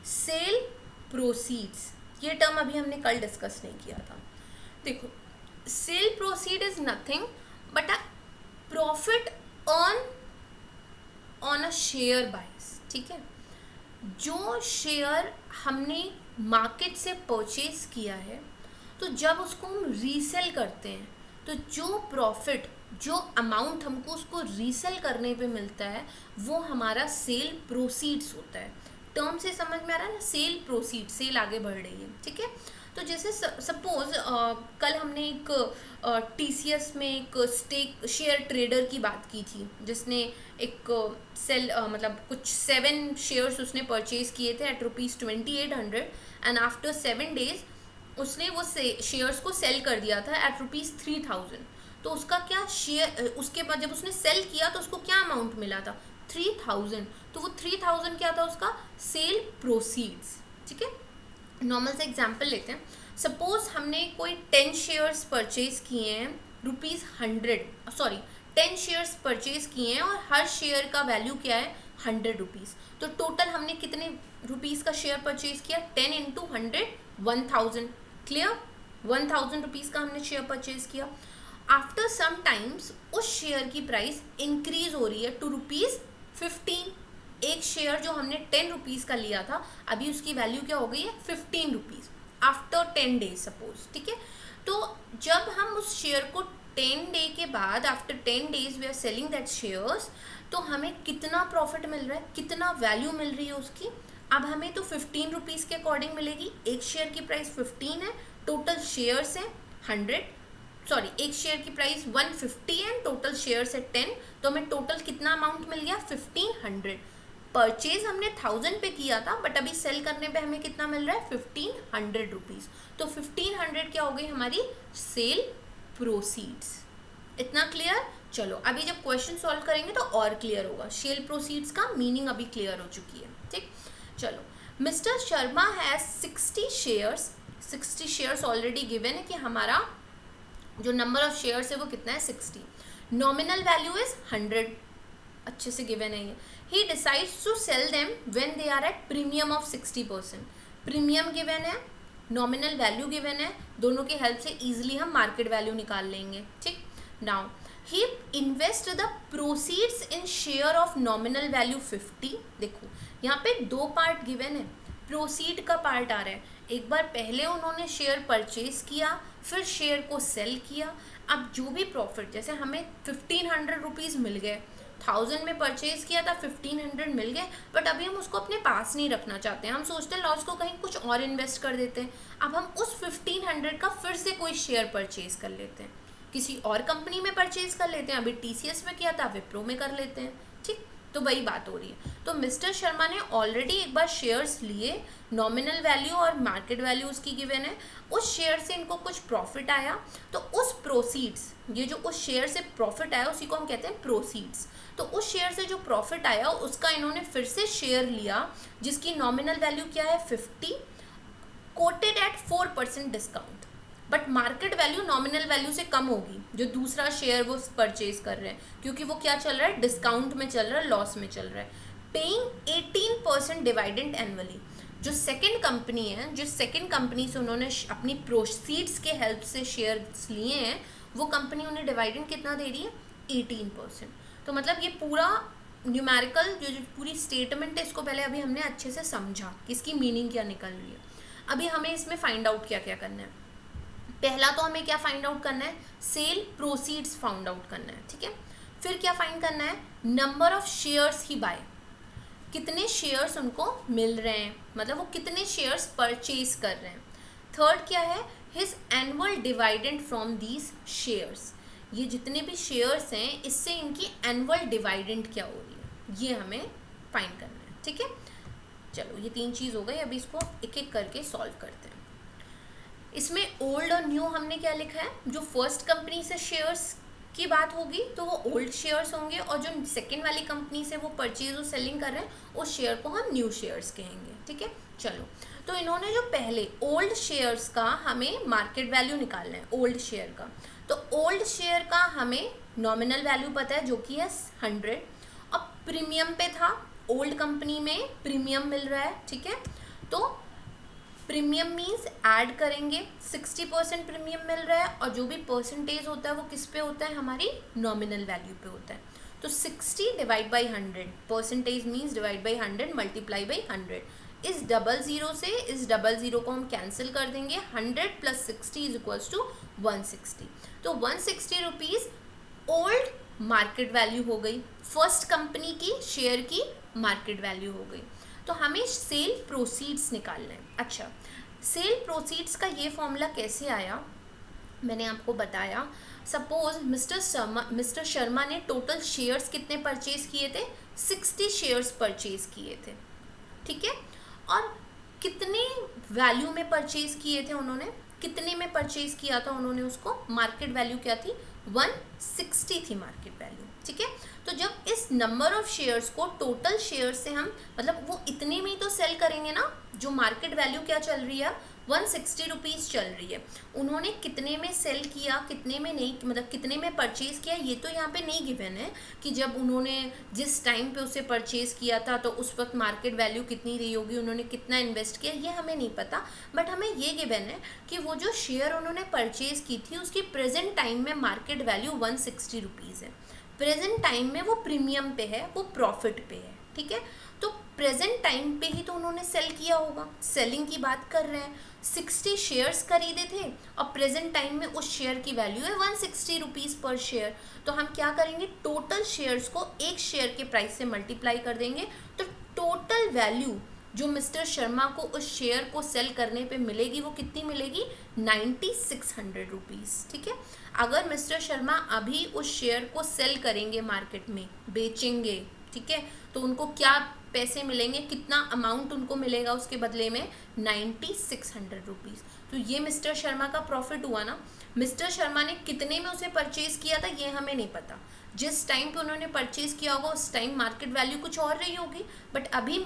सेल प्रोसीड्स। ये टर्म अभी हमने कल डिस्कस नहीं किया था। देखो, cell proceed is nothing but a profit earn on a share बाइस। ठीक है, जो शेयर हमने मार्केट से परचेज किया है, तो जब उसको हम रीसेल करते हैं तो जो प्रॉफिट, जो अमाउंट हमको उसको रीसेल करने पे मिलता है, वो हमारा सेल प्रोसीड्स होता है। टर्म से समझ में आ रहा है ना, सेल प्रोसीड, सेल आगे बढ़ रही है। ठीक है, तो जैसे सपोज कल हमने एक TCS में एक स्टेक शेयर ट्रेडर की बात की थी, जिसने एक मतलब कुछ 7 शेयर्स उसने परचेज किए थे एट ₹2800 एंड आफ्टर 7 days उसने वो शेयर्स को सेल कर दिया था एट ₹3000। तो उसका क्या शेयर, उसके बाद जब उसने सेल किया तो उसको क्या अमाउंट मिला था, 3000। तो वो 3000 क्या था उसका, सेल प्रोसीड्स। ठीक है, नॉर्मल से एग्जांपल लेते हैं। सपोज हमने कोई 10 शेयर्स परचेज किए हैं ₹100, 10 शेयर्स परचेज किए हैं और हर शेयर का वैल्यू क्या है, ₹100। तो टोटल हमने कितने रुपीज़ का शेयर परचेज किया, 10 × 100, 1000। क्लियर, 1000 रुपीज़ का हमने शेयर परचेज किया। आफ्टर सम टाइम्स उस शेयर की प्राइस इंक्रीज हो रही है टू ₹15। एक शेयर जो हमने 10 रुपीज़ का लिया था, अभी उसकी वैल्यू क्या हो गई है, 15 रुपीज़ आफ्टर 10 days सपोज। ठीक है, तो जब हम उस शेयर को 10 डे के बाद, after 10 days we are selling that shares, तो हमें कितना प्रॉफिट मिल रहा है, कितना वैल्यू मिल रही है उसकी। अब हमें तो 15 रुपीज़ के अकॉर्डिंग मिलेगी। एक शेयर की प्राइस 15 है, टोटल शेयर्स है 100, सॉरी एक शेयर की प्राइस 150 है, टोटल शेयर्स है 10, तो हमें टोटल कितना अमाउंट मिल गया, 1500। परचेज हमने 1000 पे किया था, बट अभी सेल करने पे हमें कितना मिल रहा है, 1500 रुपीज़। तो 1500 क्या हो गई हमारी सेल प्रोसीड्स। इतना क्लियर। चलो अभी जब क्वेश्चन सॉल्व करेंगे तो और क्लियर होगा। सेल प्रोसीड्स का मीनिंग अभी क्लियर हो चुकी है। ठीक, चलो mister Sharma has 60 shares. 60 shares already given है कि हमारा जो नंबर ऑफ शेयर्स है वो कितना है, 60। नॉमिनल वैल्यू इज 100, अच्छे से गिवन है ये। He decides to sell them when they are at premium of 60%। Premium given है, नॉमिनल वैल्यू गिवन है, दोनों के हेल्प से इजीली हम मार्केट वैल्यू निकाल लेंगे। ठीक, now he invest the proceeds in share of nominal value 50। देखो यहाँ पे दो पार्ट गिवन है, प्रोसीड का पार्ट आ रहा है। एक बार पहले उन्होंने शेयर परचेज किया, फिर शेयर को सेल किया। अब जो भी प्रॉफिट, जैसे हमें 1500 रुपीज़ मिल गए, 1000 में परचेज किया था, 1500 मिल गए, बट अभी हम उसको अपने पास नहीं रखना चाहते हैं, हम सोचते हैं लॉस को कहीं कुछ और इन्वेस्ट कर देते हैं। अब हम उस 1500 का फिर से कोई शेयर परचेज कर लेते हैं, किसी और कंपनी में परचेज कर लेते हैं, अभी TCS में किया था, विप्रो में कर लेते हैं। ठीक, तो वही बात हो रही है। तो मिस्टर शर्मा ने ऑलरेडी एक बार शेयर्स लिए, नॉमिनल वैल्यू और मार्केट वैल्यू उसकी गिवन है, उस शेयर से इनको कुछ प्रॉफिट आया, तो उस प्रोसीड्स, ये जो उस शेयर से प्रॉफिट आया उसी को हम कहते हैं प्रोसीड्स। तो उस शेयर से जो प्रॉफिट आया उसका इन्होंने फिर से शेयर लिया, जिसकी नॉमिनल वैल्यू क्या है 50, quoted at 4% discount, but market value nominal value से कम होगी जो दूसरा शेयर वो परचेज कर रहे हैं, क्योंकि वो क्या चल रहा है, डिस्काउंट में चल रहा है, लॉस में चल रहा है। Paying 18% dividend annually. जो सेकंड कंपनी है, जिस सेकंड कंपनी से उन्होंने अपनी प्रोसीड्स के हेल्प से शेयर्स लिए हैं, वो कंपनी उन्हें डिवाइडेंड कितना दे रही है, 18%। तो मतलब ये पूरा न्यूमेरिकल जो पूरी स्टेटमेंट है, इसको पहले अभी हमने अच्छे से समझा कि इसकी मीनिंग क्या निकल रही है। अभी हमें इसमें फाइंड आउट क्या क्या करना है। पहला तो हमें क्या फाइंड आउट करना है, सेल प्रोसीड्स फाइंड आउट करना है। ठीक है, फिर क्या फाइंड करना है, number of shares he buy, कितने शेयर्स उनको मिल रहे हैं, मतलब वो कितने शेयर्स परचेज कर रहे हैं। थर्ड क्या है, his annual dividend from these shares, ये जितने भी शेयर्स हैं इससे इनकी एनुअल डिवाइडेंड क्या हो रही है, ये हमें फाइंड करना है। ठीक है, चलो ये तीन चीज़ हो गई, अभी इसको एक एक करके सॉल्व करते हैं। इसमें ओल्ड और न्यू हमने क्या लिखा है, जो फर्स्ट कंपनी से शेयर्स की बात होगी तो वो ओल्ड शेयर्स होंगे, और जो सेकंड वाली कंपनी से वो परचेज और सेलिंग कर रहे हैं उस शेयर को हम न्यू शेयर्स कहेंगे। ठीक है, चलो तो इन्होंने जो पहले ओल्ड शेयर्स का हमें मार्केट वैल्यू निकालना है, ओल्ड शेयर का, तो ओल्ड शेयर का हमें नॉमिनल वैल्यू पता है जो कि है 100, और प्रीमियम पे था, ओल्ड कंपनी में प्रीमियम मिल रहा है। ठीक है, तो प्रीमियम मीन्स ऐड करेंगे, 60% प्रीमियम मिल रहा है, और जो भी परसेंटेज होता है वो किस पे होता है, हमारी नॉमिनल वैल्यू पे होता है। तो 60 divide by 100, percentage means divide by 100 multiply by 100। इस डबल ज़ीरो से इस डबल ज़ीरो को हम कैंसिल कर देंगे, 100 + 60 इज इक्वल्स टू 160। तो 160 रुपीज़ ओल्ड मार्केट वैल्यू हो गई, फर्स्ट कंपनी की शेयर की मार्केट वैल्यू हो गई। तो हमें सेल प्रोसीड्स निकालना है। अच्छा, सेल प्रोसीड्स का ये फॉर्मूला कैसे आया, मैंने आपको बताया। सपोज मिस्टर शर्मा ने टोटल शेयर्स कितने परचेज किए थे, 60 शेयर्स परचेज किए थे। ठीक है, और कितने वैल्यू में परचेज किए थे उन्होंने, कितने में परचेज किया था उन्होंने उसको, मार्केट वैल्यू क्या थी, 160 थी मार्केट वैल्यू। ठीक है, तो जब इस नंबर ऑफ शेयर्स को टोटल शेयर से हम, मतलब वो इतने में ही तो सेल करेंगे ना, जो मार्केट वैल्यू क्या चल रही है, 160 रुपीज़ चल रही है, उन्होंने कितने में सेल किया, कितने में नहीं, मतलब कितने में परचेज़ किया, ये तो यहाँ पे नहीं गिवन है कि जब उन्होंने जिस टाइम पे उसे परचेज़ किया था तो उस वक्त मार्केट वैल्यू कितनी रही होगी, उन्होंने कितना इन्वेस्ट किया, ये हमें नहीं पता। बट हमें ये गिवन है कि वो जो शेयर उन्होंने परचेज़ की थी उसकी प्रेजेंट टाइम में मार्केट वैल्यू 160 रुपीज़ है, प्रेजेंट टाइम में वो प्रीमियम पे है, वो प्रॉफिट पे है। ठीक है, तो प्रेजेंट टाइम पे ही तो उन्होंने सेल किया होगा, सेलिंग की बात कर रहे हैं, 60 शेयर्स खरीदे थे और प्रेजेंट टाइम में उस शेयर की वैल्यू है 160 रुपीज़ पर शेयर। तो हम क्या करेंगे, टोटल शेयर्स को एक शेयर के प्राइस से मल्टीप्लाई कर देंगे, तो टोटल वैल्यू जो मिस्टर शर्मा को उस शेयर को सेल करने पे मिलेगी वो कितनी मिलेगी, 9600 रुपीज़। ठीक है, अगर मिस्टर शर्मा अभी उस शेयर को सेल करेंगे, मार्केट में बेचेंगे, ठीक है, तो उनको क्या पैसे मिलेंगे, कितना अमाउंट उनको मिलेगा उसके बदले में, 9600 रुपीज़। तो ये मिस्टर शर्मा का प्रॉफिट हुआ ना। मिस्टर शर्मा ने कितने में उसे परचेज किया था ये हमें नहीं पता, जिस टाइम पे उन्होंने परचेज किया होगा उस टाइम मार्केट वैल्यू कुछ और रही होगी, बट अभी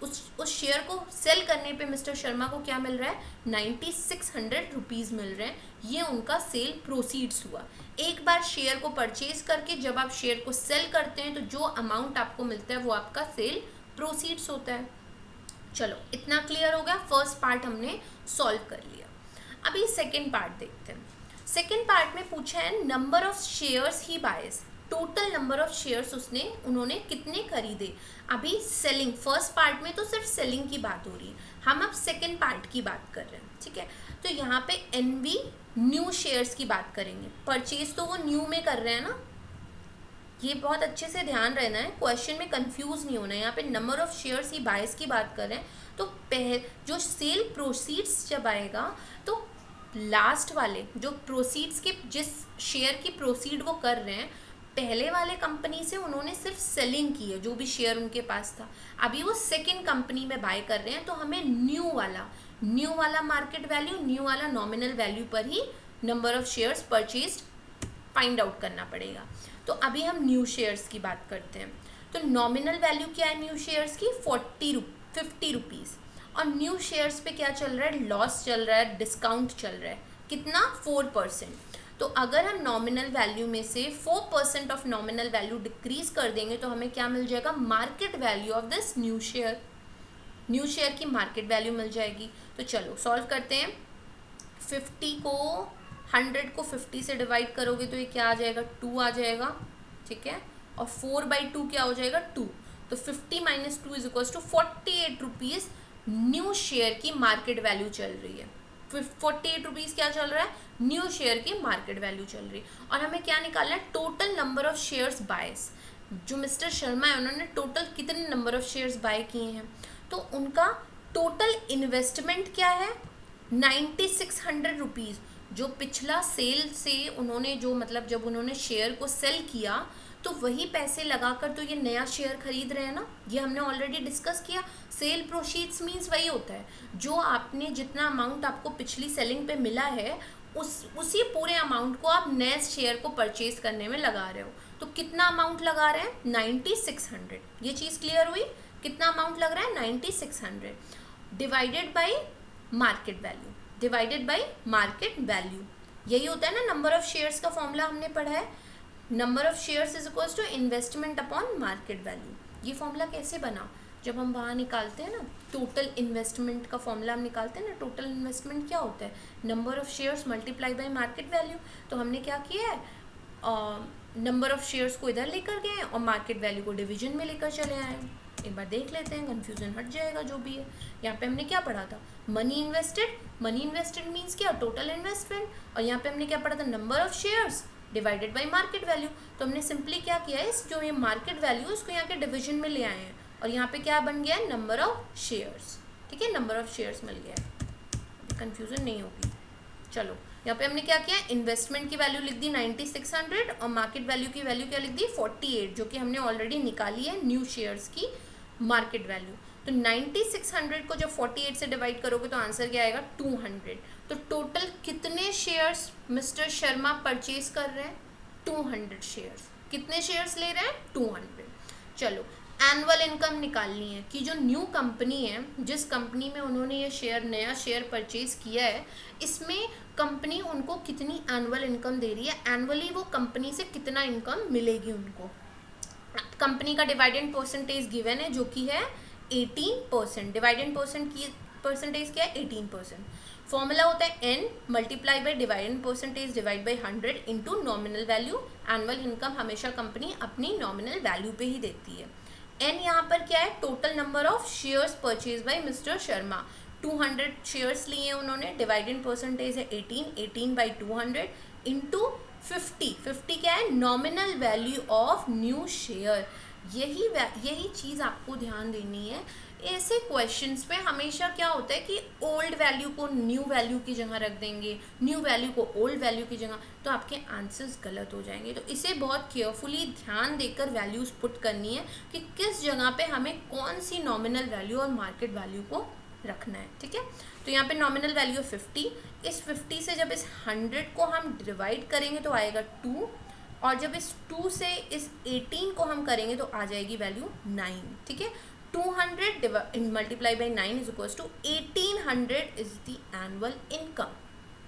उस शेयर को सेल करने पे मिस्टर शर्मा को क्या मिल रहा है, 9600 रुपीज़ मिल रहे हैं। ये उनका सेल प्रोसीड्स हुआ। एक बार शेयर को परचेज करके जब आप शेयर को सेल करते हैं तो जो अमाउंट आपको मिलता है वो आपका सेल प्रोसीड्स होता है। चलो इतना क्लियर हो गया, फर्स्ट पार्ट हमने सॉल्व कर लिया। अभी सेकंड पार्ट देखते हैं। सेकंड पार्ट में पूछा है number of shares he bias, total number of shares उन्होंने कितने खरीदे। अभी सेलिंग, फर्स्ट पार्ट में तो सिर्फ सेलिंग की बात हो रही है, हम अब सेकंड पार्ट की बात कर रहे हैं, ठीक है। तो यहाँ पे एनवी न्यू शेयर्स की बात करेंगे, परचेज तो वो न्यू में कर रहे हैं ना, ये बहुत अच्छे से ध्यान रहना है, क्वेश्चन में कंफ्यूज नहीं होना है। यहाँ पे नंबर ऑफ शेयर्स ही बायस की बात कर रहे हैं, तो जो सेल प्रोसीड्स जब आएगा तो लास्ट वाले जो प्रोसीड्स के, जिस शेयर की प्रोसीड वो कर रहे हैं, पहले वाले कंपनी से उन्होंने सिर्फ सेलिंग की है, जो भी शेयर उनके पास था, अभी वो सेकंड कंपनी में बाय कर रहे हैं, तो हमें न्यू वाला मार्केट वैल्यू, न्यू वाला नॉमिनल वैल्यू पर ही number of shares purchased find out करना पड़ेगा। तो अभी हम न्यू शेयर्स की बात करते हैं। तो नॉमिनल वैल्यू क्या है न्यू शेयर्स की, 50 रुपीज़, और न्यू शेयर्स पे क्या चल रहा है, लॉस चल रहा है, डिस्काउंट चल रहा है, कितना, 4%। तो अगर हम नॉमिनल वैल्यू में से 4% ऑफ नॉमिनल वैल्यू डिक्रीज कर देंगे तो हमें क्या मिल जाएगा, market value of this new share की मार्केट वैल्यू मिल जाएगी। तो चलो सॉल्व करते हैं। 100 को 50 से डिवाइड करोगे तो ये क्या आ जाएगा, 2 आ जाएगा, ठीक है, और 4/2 क्या हो जाएगा, 2। तो 50 - 2 = 48 रुपीज़ न्यू शेयर की मार्केट वैल्यू चल रही है। 48 रुपीज़ क्या चल रहा है, न्यू शेयर की मार्केट वैल्यू चल रही है। और हमें क्या निकालना है, टोटल नंबर ऑफ शेयर्स बायस। जो मिस्टर शर्मा है उन्होंने टोटल कितने नंबर ऑफ शेयर्स बाय किए हैं, तो उनका टोटल इन्वेस्टमेंट क्या है, 9600 रुपीज़। जो पिछला सेल से उन्होंने जो मतलब जब उन्होंने शेयर को सेल किया तो वही पैसे लगाकर तो ये नया शेयर खरीद रहे हैं ना, ये हमने ऑलरेडी डिस्कस किया। सेल प्रोसीड्स मीन्स वही होता है, जो आपने जितना अमाउंट आपको पिछली सेलिंग पे मिला है उसी पूरे अमाउंट को आप नए शेयर को परचेज करने में लगा रहे हो। तो कितना अमाउंट लगा रहे हैं, 9600। ये चीज़ क्लियर हुई, कितना अमाउंट लग रहा है, 9600 डिवाइडेड बाई मार्केट वैल्यू। यही होता है ना नंबर ऑफ शेयर्स का फॉर्मूला हमने पढ़ा है, number of shares is equals to investment upon market value. ये फॉर्मूला कैसे बना, जब हम वहाँ निकालते हैं ना टोटल इन्वेस्टमेंट का फॉर्मूला हम निकालते हैं ना, टोटल इन्वेस्टमेंट क्या होता है, number of shares multiply by market value. तो हमने क्या किया है, नंबर ऑफ शेयर्स को इधर लेकर गए और मार्केट वैल्यू को डिवीजन में लेकर चले आए। एक बार देख लेते हैं, कन्फ्यूजन हट जाएगा जो भी है। यहाँ पे हमने क्या पढ़ा था, मनी इन्वेस्टेड मीन्स क्या, टोटल इन्वेस्टमेंट, और यहाँ पे हमने क्या पढ़ा था, number of shares divided by market value. तो हमने सिंपली क्या किया है, इस जो ये मार्केट वैल्यू है उसको यहाँ के डिवीजन में ले आए हैं, और यहाँ पे क्या बन गया है, नंबर ऑफ शेयर्स, ठीक है, नंबर ऑफ शेयर्स मिल गया है, कन्फ्यूजन नहीं होगी। चलो यहाँ पे हमने क्या किया, इन्वेस्टमेंट की वैल्यू लिख दी 9600 और मार्केट वैल्यू की वैल्यू क्या लिख दी 48, जो कि हमने ऑलरेडी निकाली है न्यू शेयर्स की मार्केट वैल्यू। तो 9600 को जब 48 से डिवाइड करोगे तो आंसर क्या आएगा, 200। तो टोटल कितने शेयर्स मिस्टर शर्मा परचेज कर रहे हैं, 200 शेयर्स। कितने शेयर्स ले रहे हैं, 200। चलो एनुअल इनकम निकालनी है कि जो न्यू कंपनी है, जिस कंपनी में उन्होंने ये नया शेयर परचेज किया है, इसमें कंपनी उनको कितनी एनुअल इनकम दे रही है, एनुअली वो कंपनी से कितना इनकम मिलेगी उनको। कंपनी का डिवाइडेंड परसेंटेज गिवन है जो कि है 18%। डिवाइडेंड परसेंटेज क्या है, 18%। फॉर्मूला होता है n multiply by dividend percentage divide by 100 into nominal value. Annual income हमेशा कंपनी अपनी नॉमिनल वैल्यू पे ही देती है। n यहाँ पर क्या है, total number of shares purchase by mister Sharma, 200 shares लिए हैं उन्होंने, डिवाइडेंड परसेंटेज है 18 बाई 200 इंटू 50 क्या है, nominal value of new share. यही चीज़ आपको ध्यान देनी है। ऐसे क्वेश्चंस पे हमेशा क्या होता है कि ओल्ड वैल्यू को न्यू वैल्यू की जगह रख देंगे, न्यू वैल्यू को ओल्ड वैल्यू की जगह, तो आपके आंसर्स गलत हो जाएंगे। तो इसे बहुत केयरफुली ध्यान देकर वैल्यूज़ पुट करनी है कि किस जगह पे हमें कौन सी नॉमिनल वैल्यू और मार्केट वैल्यू को रखना है, ठीक है। तो यहाँ पे नॉमिनल वैल्यू है 50। इस 50 से जब इस 100 को हम डिवाइड करेंगे तो आएगा 2, और जब इस 2 से इस 18 को हम करेंगे तो आ जाएगी वैल्यू 9, ठीक है। 200 multiply by 9 is equals to 1800 is the annual income,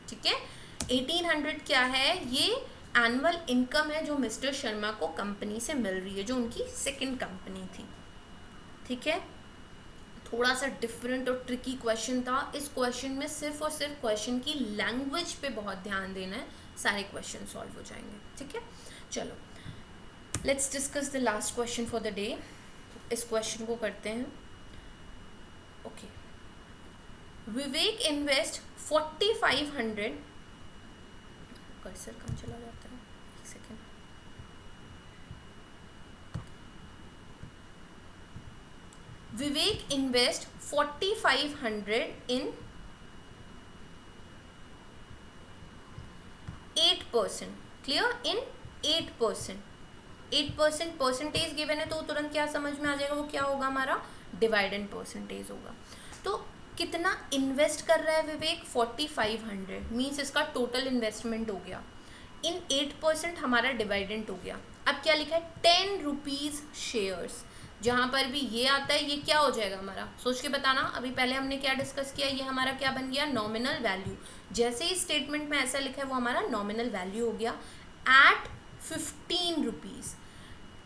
ठीक है। 1800 क्या है, ये एनुअल इनकम है जो मिस्टर शर्मा को कंपनी से मिल रही है, जो उनकी सेकंड कंपनी थी, ठीक है। थोड़ा सा डिफरेंट और ट्रिकी क्वेश्चन था। इस क्वेश्चन में सिर्फ और सिर्फ क्वेश्चन की लैंग्वेज पे बहुत ध्यान देना है, सारे क्वेश्चन सॉल्व हो जाएंगे। ठीक है, चलो let's discuss the last question for the day. इस क्वेश्चन को करते हैं। ओके, विवेक इन्वेस्ट 4500, कर्सर कहाँ चला जाता है, एक सेकेंड। विवेक इन्वेस्ट 4500 इन 8%, क्लियर, इन 8%। 8% परसेंटेज गिवन है तो तुरंत क्या समझ में आ जाएगा, वो क्या होगा, हमारा डिवाइडेंड परसेंटेज होगा। तो कितना इन्वेस्ट कर रहा है विवेक, 4500, मीन्स इसका टोटल इन्वेस्टमेंट हो गया। इन 8% हमारा डिवाइडेंट हो गया। अब क्या लिखा है, 10 रुपीज़ शेयर्स। जहाँ पर भी ये आता है ये क्या हो जाएगा हमारा, सोच के बताना। अभी पहले हमने क्या डिस्कस किया, ये हमारा क्या बन गया, नॉमिनल वैल्यू। जैसे ही स्टेटमेंट में ऐसा लिखा है वो हमारा नॉमिनल वैल्यू हो गया। एट 15 रुपीज़,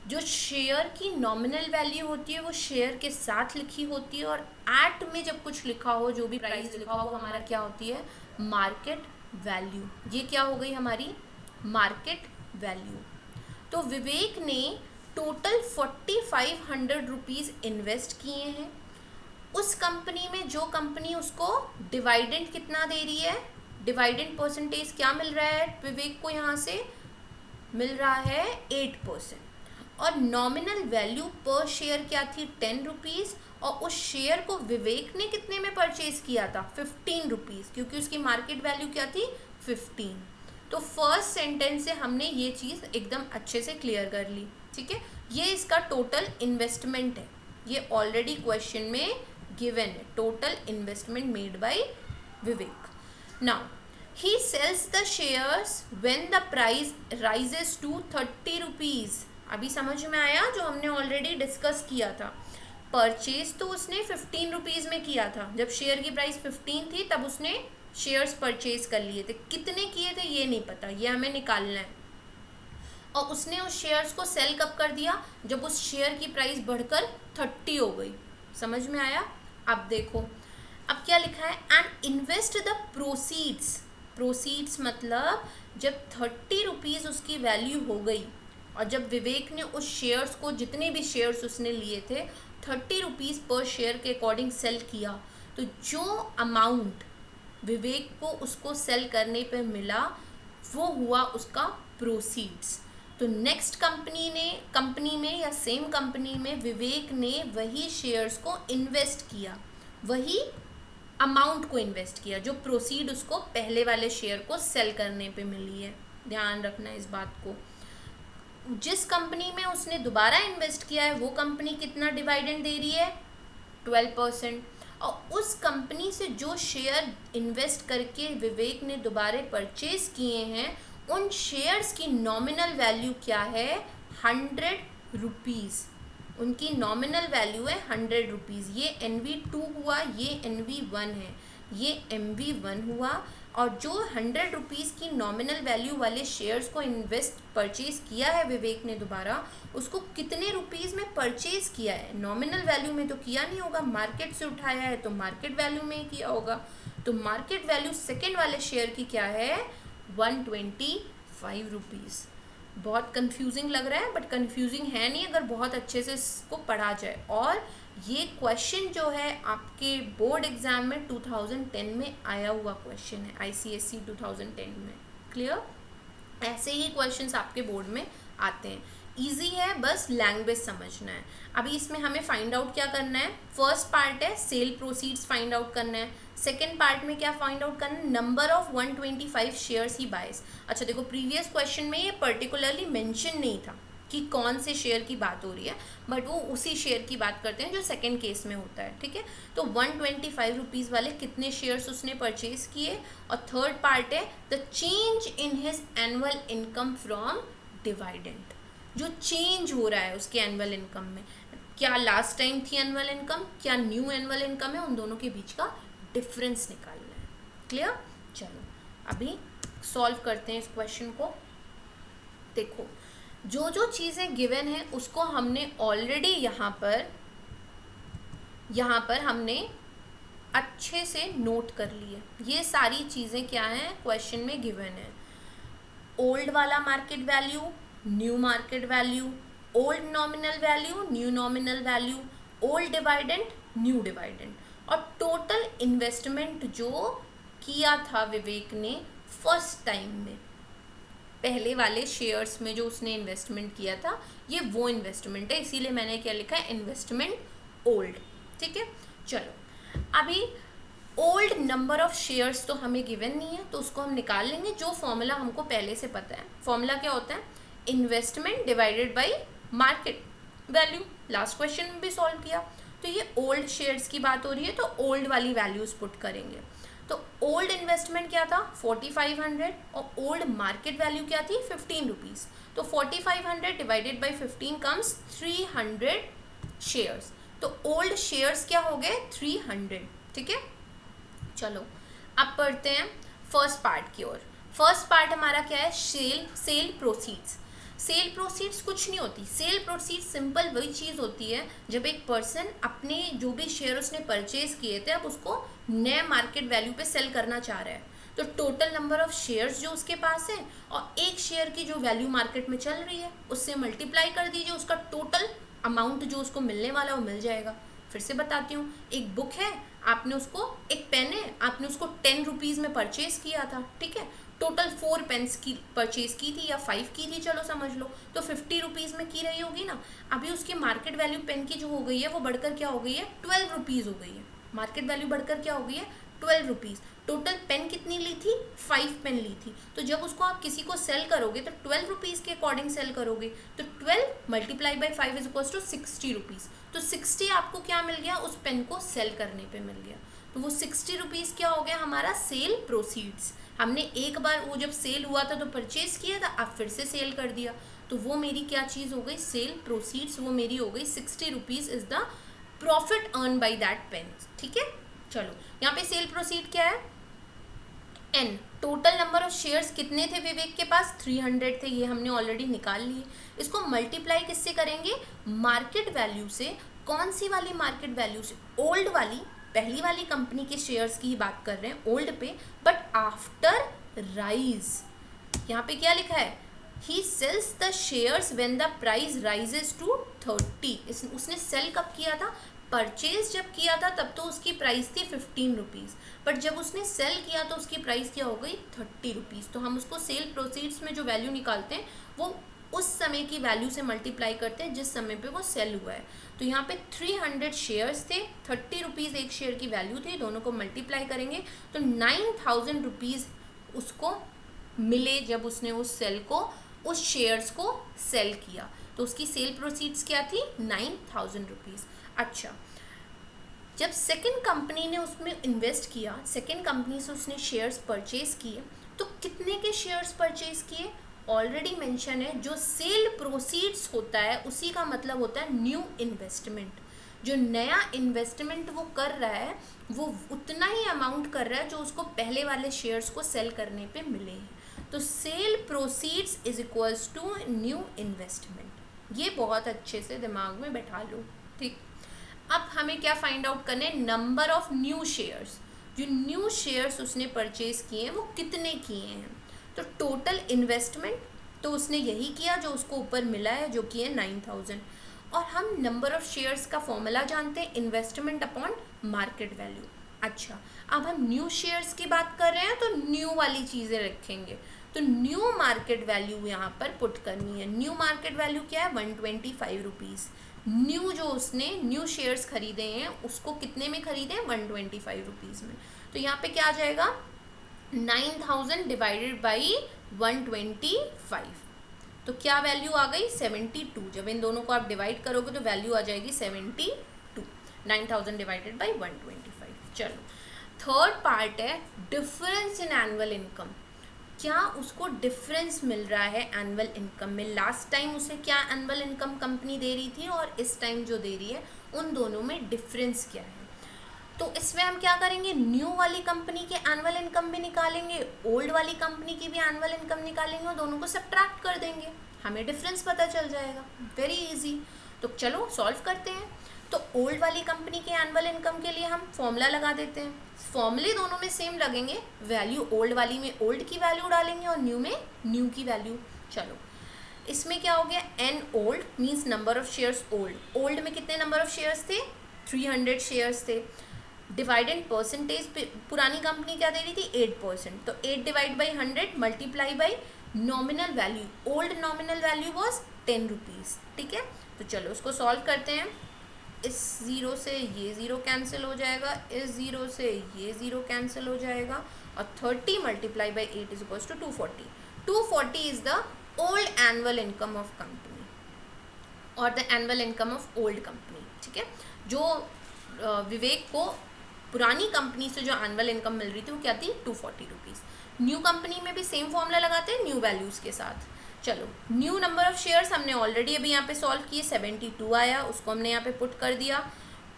जो शेयर की नॉमिनल वैल्यू होती है वो शेयर के साथ लिखी होती है, और एट में जब कुछ लिखा हो, जो भी प्राइस लिखा हो, वो हमारा क्या होती है, मार्केट वैल्यू। ये क्या हो गई हमारी मार्केट वैल्यू। तो विवेक ने टोटल 4500 रुपीज़ इन्वेस्ट किए हैं उस कंपनी में, जो कंपनी उसको डिवाइडेंड कितना दे रही है, डिवाइडेंड परसेंटेज क्या मिल रहा है विवेक को, यहाँ से मिल रहा है 8%। और नॉमिनल वैल्यू पर शेयर क्या थी, 10 रुपीज़, और उस शेयर को विवेक ने कितने में परचेज किया था, 15 रुपीज़, क्योंकि उसकी मार्केट वैल्यू क्या थी, 15। तो फर्स्ट सेंटेंस से हमने ये चीज़ एकदम अच्छे से क्लियर कर ली। ठीक है, ये इसका टोटल इन्वेस्टमेंट है, ये ऑलरेडी क्वेश्चन में गिवन है, total investment made by Vivek. Now he sells the shares when the price rises to 30 rupees. अभी समझ में आया, जो हमने ऑलरेडी डिस्कस किया था। परचेज तो उसने 15 रुपीज़ में किया था, जब शेयर की प्राइस 15 थी तब उसने शेयर्स परचेज कर लिए थे। कितने किए थे ये नहीं पता, ये हमें निकालना है। और उसने उस शेयर्स को सेल कब कर दिया, जब उस शेयर की प्राइस बढ़कर 30 हो गई। समझ में आया। अब देखो अब क्या लिखा है, and invest the proceeds. Proceeds मतलब जब 30 रुपीज़ उसकी वैल्यू हो गई, और जब विवेक ने उस शेयर्स को, जितने भी शेयर्स उसने लिए थे, 30 रुपीज़ पर शेयर के अकॉर्डिंग सेल किया, तो जो अमाउंट विवेक को उसको सेल करने पे मिला वो हुआ उसका प्रोसीड्स। तो नेक्स्ट कंपनी में या सेम कंपनी में विवेक ने वही शेयर्स को इन्वेस्ट किया, वही अमाउंट को इन्वेस्ट किया जो प्रोसीड उसको पहले वाले शेयर को सेल करने पे मिली है। ध्यान रखना इस बात को। जिस कंपनी में उसने दोबारा इन्वेस्ट किया है वो कंपनी कितना डिविडेंड दे रही है, 12%। और उस कंपनी से जो शेयर इन्वेस्ट करके विवेक ने दोबारा परचेज किए हैं, उन शेयर्स की नॉमिनल वैल्यू क्या है, 100 रुपीज़। उनकी नॉमिनल वैल्यू है 100 रुपीज़। ये NV2 हुआ, ये NV1 है, ये MV1 हुआ। और जो 100 रुपीज़ की नॉमिनल वैल्यू वाले शेयर्स को परचेज़ किया है विवेक ने दोबारा, उसको कितने रुपीज़ में परचेज़ किया है, नॉमिनल वैल्यू में तो किया नहीं होगा, मार्केट से उठाया है तो मार्केट वैल्यू में ही किया होगा। तो मार्केट वैल्यू सेकेंड वाले शेयर की क्या है, 125 रुपीज़। बहुत कंफ्यूजिंग लग रहा है, बट कंफ्यूजिंग है नहीं अगर बहुत अच्छे से इसको पढ़ा जाए। और ये क्वेश्चन जो है आपके बोर्ड एग्जाम में 2010 में आया हुआ क्वेश्चन है, ICSE 2010 में। क्लियर, ऐसे ही क्वेश्चंस आपके बोर्ड में आते हैं। इजी है, बस लैंग्वेज समझना है। अभी इसमें हमें फाइंड आउट क्या करना है, फर्स्ट पार्ट है सेल प्रोसीड्स फाइंड आउट करना है। सेकेंड पार्ट में क्या फाइंड आउट करना है, number of 125 shares he buys. अच्छा देखो, प्रीवियस क्वेश्चन में ये पर्टिकुलरली मेंशन नहीं था कि कौन से शेयर की बात हो रही है, बट वो उसी शेयर की बात करते हैं जो सेकेंड केस में होता है। ठीक है, तो 125 रुपीज़ वाले कितने शेयर्स उसने परचेज किए। और थर्ड पार्ट है the change in his annual income from dividend. जो चेंज हो रहा है उसके एनुअल इनकम में, क्या लास्ट टाइम थी एनुअल इनकम, क्या न्यू एनुअल इनकम है, उन दोनों के बीच का डिफरेंस निकालना है। क्लियर, चलो अभी सॉल्व करते हैं इस क्वेश्चन को। देखो, जो जो चीज़ें गिवन है उसको हमने ऑलरेडी यहाँ पर यहाँ पर हमने अच्छे से नोट कर लिए, ये सारी चीज़ें क्या हैं क्वेश्चन में गिवन है। ओल्ड वाला market value, new market value, old nominal value, new nominal value, old dividend, new dividend, और टोटल इन्वेस्टमेंट जो किया था विवेक ने फर्स्ट टाइम में, पहले वाले शेयर्स में जो उसने इन्वेस्टमेंट किया था, ये वो इन्वेस्टमेंट है, इसीलिए मैंने क्या लिखा है, इन्वेस्टमेंट ओल्ड। ठीक है, चलो अभी ओल्ड नंबर ऑफ शेयर्स तो हमें गिवन नहीं है, तो उसको हम निकाल लेंगे। जो फॉर्मूला हमको पहले से पता है, फॉर्मूला क्या होता है, investment divided by market value. Last question में भी सॉल्व किया। तो ये ओल्ड शेयर्स की बात हो रही है, तो ओल्ड वाली वैल्यूज पुट करेंगे। तो ओल्ड इन्वेस्टमेंट क्या था 4500, और ओल्ड मार्केट वैल्यू क्या थी 15 रुपीज़। तो 4500 डिवाइडेड बाई 15 कम्स 300 शेयर्स। तो ओल्ड शेयर्स क्या हो गए 300। ठीक है, चलो अब पढ़ते हैं फर्स्ट पार्ट की ओर। फर्स्ट पार्ट हमारा क्या है, सेल प्रोसीड्स। सेल प्रोसीड्स कुछ नहीं होती, सेल प्रोसीड्स सिंपल वही चीज़ होती है जब एक पर्सन अपने जो भी शेयर उसने परचेज किए थे अब उसको नए मार्केट वैल्यू पे सेल करना चाह रहा है। तो टोटल नंबर ऑफ शेयर्स जो उसके पास है और एक शेयर की जो वैल्यू मार्केट में चल रही है उससे मल्टीप्लाई कर दीजिए, उसका टोटल अमाउंट जो उसको मिलने वाला वो मिल जाएगा। फिर से बताती हूँ, एक बुक है, आपने उसको, एक पेन है, आपने उसको 10 रुपीज़ में परचेज किया था। ठीक है, टोटल 4 पेन्स की परचेज की थी या 5 की थी, चलो समझ लो, तो 50 रुपीज़ में की रही होगी ना। अभी उसकी मार्केट वैल्यू पेन की जो हो गई है वो बढ़कर क्या हो गई है 12 रुपीज़ हो गई है। मार्केट वैल्यू बढ़कर क्या हो गई है 12 रुपीज़। टोटल पेन कितनी ली थी 5 पेन ली थी। तो जब उसको आप किसी को सेल करोगे तो 12 रुपीज़ के अकॉर्डिंग सेल करोगे, तो 12 multiply by 5 is equals to 60 rupees. तो 60 आपको क्या मिल गया, उस पेन को सेल करने पे मिल गया। तो वो 60 रुपीज़ क्या हो गया हमारा सेल प्रोसीड्स। हमने एक बार वो जब सेल हुआ था तो परचेज किया था, अब फिर से सेल कर दिया, तो वो मेरी क्या चीज़ हो गई सेल प्रोसीड्स, वो मेरी हो गई 60 rupees is the profit earn by that pen. ठीक है, चलो यहाँ पे सेल प्रोसीड क्या है, N. Total number of shares कितने थे विवेक के पास 300 थे, ये हमने ऑलरेडी निकाल लिए। इसको मल्टीप्लाई किससे करेंगे, मार्केट वैल्यू से। कौन सी वाली मार्केट वैल्यू से, ओल्ड वाली, पहली वाली कंपनी के शेयर्स की ही बात कर रहे हैं ओल्ड पे, बट आफ्टर राइज। यहाँ पे क्या लिखा है, he sells the shares when the price rises to 30। उसने सेल कब किया था, परचेज जब किया था तब तो उसकी प्राइस थी 15 रुपीज़, बट जब उसने सेल किया तो उसकी प्राइस क्या हो गई 30 रुपीज़। तो हम उसको सेल प्रोसीड्स में जो वैल्यू निकालते हैं वो उस समय की वैल्यू से मल्टीप्लाई करते हैं जिस समय पे वो सेल हुआ है। तो यहाँ पे 300 शेयर्स थे, 30 रुपीज़ एक शेयर की वैल्यू थी, दोनों को मल्टीप्लाई करेंगे तो 9000 रुपीज़ उसको मिले जब उसने उस सेल को, उस शेयर्स को सेल किया। तो उसकी सेल प्रोसीड्स क्या थी 9000 रुपीज़। अच्छा, जब सेकंड कंपनी ने उसमें इन्वेस्ट किया, सेकंड कंपनी से उसने शेयर्स परचेज किए, तो कितने के शेयर्स परचेज किए, ऑलरेडी मेंशन है, जो सेल प्रोसीड्स होता है उसी का मतलब होता है न्यू इन्वेस्टमेंट। जो नया इन्वेस्टमेंट वो कर रहा है वो उतना ही अमाउंट कर रहा है जो उसको पहले वाले शेयर्स को सेल करने पे मिले हैं। तो sell proceeds is equals to new investment. ये बहुत अच्छे से दिमाग में बैठा लो। ठीक, अब हमें क्या फाइंड आउट करना है, नंबर ऑफ न्यू शेयर्स। जो न्यू शेयर्स उसने परचेज किए हैं वो कितने किए हैं। तो टोटल इन्वेस्टमेंट तो उसने यही किया जो उसको ऊपर मिला है, जो कि है 9000। और हम नंबर ऑफ शेयर्स का फॉर्मूला जानते हैं, इन्वेस्टमेंट अपॉन मार्केट वैल्यू। अच्छा, अब हम न्यू शेयर्स की बात कर रहे हैं तो न्यू वाली चीज़ें रखेंगे। तो न्यू मार्केट वैल्यू यहाँ पर पुट करनी है। न्यू मार्केट वैल्यू क्या है 125 रुपीज़। न्यू जो उसने न्यू शेयर्स खरीदे हैं उसको कितने में खरीदे हैं 125 रुपीज़ में। तो यहाँ पे क्या आ जाएगा 9000 डिवाइडेड बाई 125, तो क्या वैल्यू आ गई 72। जब इन दोनों को आप डिवाइड करोगे तो वैल्यू आ जाएगी 72, 9000 डिवाइडेड बाई 125। चलो थर्ड पार्ट है डिफरेंस इन एनुअल इनकम। क्या उसको डिफरेंस मिल रहा है एनुअल इनकम में, लास्ट टाइम उसे क्या एनुअल इनकम कंपनी दे रही थी और इस टाइम जो दे रही है उन दोनों में डिफरेंस क्या है। तो इसमें हम क्या करेंगे, न्यू वाली कंपनी के एनुअल इनकम भी निकालेंगे, ओल्ड वाली कंपनी की भी एनुअल इनकम निकालेंगे और दोनों को सब्ट्रैक्ट कर देंगे, हमें डिफरेंस पता चल जाएगा। Very easy. तो चलो सॉल्व करते हैं। तो ओल्ड वाली कंपनी के एनुअल इनकम के लिए हम फॉर्मूला लगा देते हैं। फॉर्मूले दोनों में सेम लगेंगे, वैल्यू ओल्ड वाली में ओल्ड की वैल्यू डालेंगे और न्यू में न्यू की वैल्यू। चलो इसमें क्या हो गया, an old means number of shares old. Old में कितने नंबर ऑफ शेयर्स थे, 300 शेयर्स थे। डिवाइडेड परसेंटेज, पुरानी कंपनी क्या दे रही थी, 8%, तो 8 divide by 100 multiply by nominal value. Old nominal value was 10 rupees. ठीक है, तो चलो उसको सॉल्व करते हैं। इस ज़ीरो से ये ज़ीरो कैंसिल हो जाएगा, इस ज़ीरो से ये ज़ीरो कैंसिल हो जाएगा, और 30 multiply by 8 is equals to 240। 240 is the old annual income of company और the annual income of old company. ठीक है, जो विवेक को पुरानी कंपनी से जो एनुअल इनकम मिल रही थी वो क्या थी, 240 रुपीज़। न्यू कंपनी में भी सेम फॉर्मूला लगाते हैं न्यू वैल्यूज़ के साथ। चलो न्यू नंबर ऑफ शेयर्स हमने ऑलरेडी अभी यहाँ पे सॉल्व किए, 72 आया, उसको हमने यहाँ पे पुट कर दिया।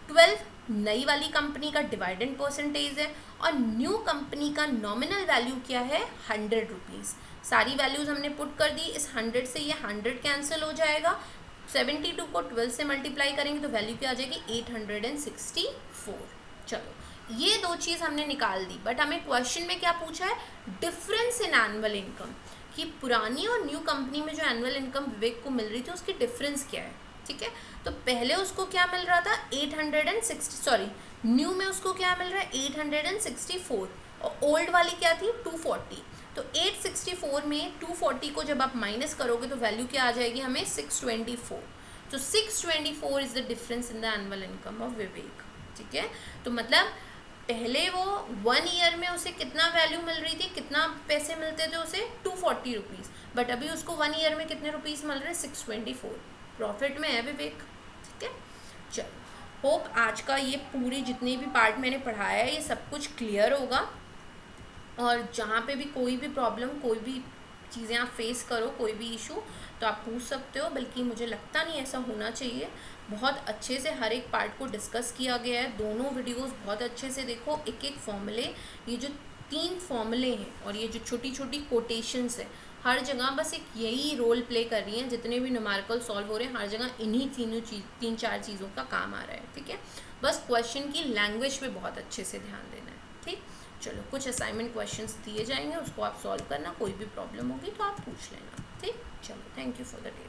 12 नई वाली कंपनी का डिवाइडेंड परसेंटेज है, और न्यू कंपनी का नॉमिनल वैल्यू क्या है, 100 रुपीज़। सारी वैल्यूज़ हमने पुट कर दी, इस 100 से ये 100 कैंसिल हो जाएगा, 72 को 12 से मल्टीप्लाई करेंगे तो वैल्यू क्या आ जाएगी, 864। चलो ये दो चीज़ हमने निकाल दी, बट हमें क्वेश्चन में क्या पूछा है, डिफरेंस इन एनुअल इनकम, कि पुरानी और न्यू कंपनी में जो एनुअल इनकम विवेक को मिल रही थी उसकी डिफरेंस क्या है। ठीक है, तो पहले उसको क्या मिल रहा था, 860, सॉरी न्यू में उसको क्या मिल रहा है, 864, और ओल्ड वाली क्या थी, 240। तो 864 में 240 को जब आप माइनस करोगे तो वैल्यू क्या आ जाएगी हमें, 624। तो 624 is the difference in the annual income of Vivek. ठीक है, तो मतलब पहले वो 1 ईयर में उसे कितना वैल्यू मिल रही थी, कितना पैसे मिलते थे उसे, 240 रुपीज़, बट अभी उसको 1 ईयर में कितने रुपीज़ मिल रहे हैं, 624। प्रॉफिट में है विवेक। ठीक है, चलो होप आज का ये पूरी जितने भी पार्ट मैंने पढ़ाया है ये सब कुछ क्लियर होगा, और जहाँ पे भी कोई भी प्रॉब्लम, कोई भी चीज़ें आप फेस करो, कोई भी इशू, तो आप पूछ सकते हो, बल्कि मुझे लगता नहीं ऐसा होना चाहिए। बहुत अच्छे से हर एक पार्ट को डिस्कस किया गया है, दोनों वीडियोस बहुत अच्छे से देखो, एक एक फॉर्मूले, ये जो 3 फॉर्मूले हैं और ये जो छोटी छोटी कोटेशंस है, हर जगह बस एक यही रोल प्ले कर रही हैं। जितने भी न्यूमेरिकल सॉल्व हो रहे हैं हर जगह इन्हीं 3-4 चीज़ों का काम आ रहा है। ठीक है, बस क्वेश्चन की लैंग्वेज पे बहुत अच्छे से ध्यान देना है। ठीक, चलो कुछ असाइनमेंट क्वेश्चंस दिए जाएंगे, उसको आप सॉल्व करना, कोई भी प्रॉब्लम होगी तो आप पूछ लेना। ठीक, चलो thank you for the day.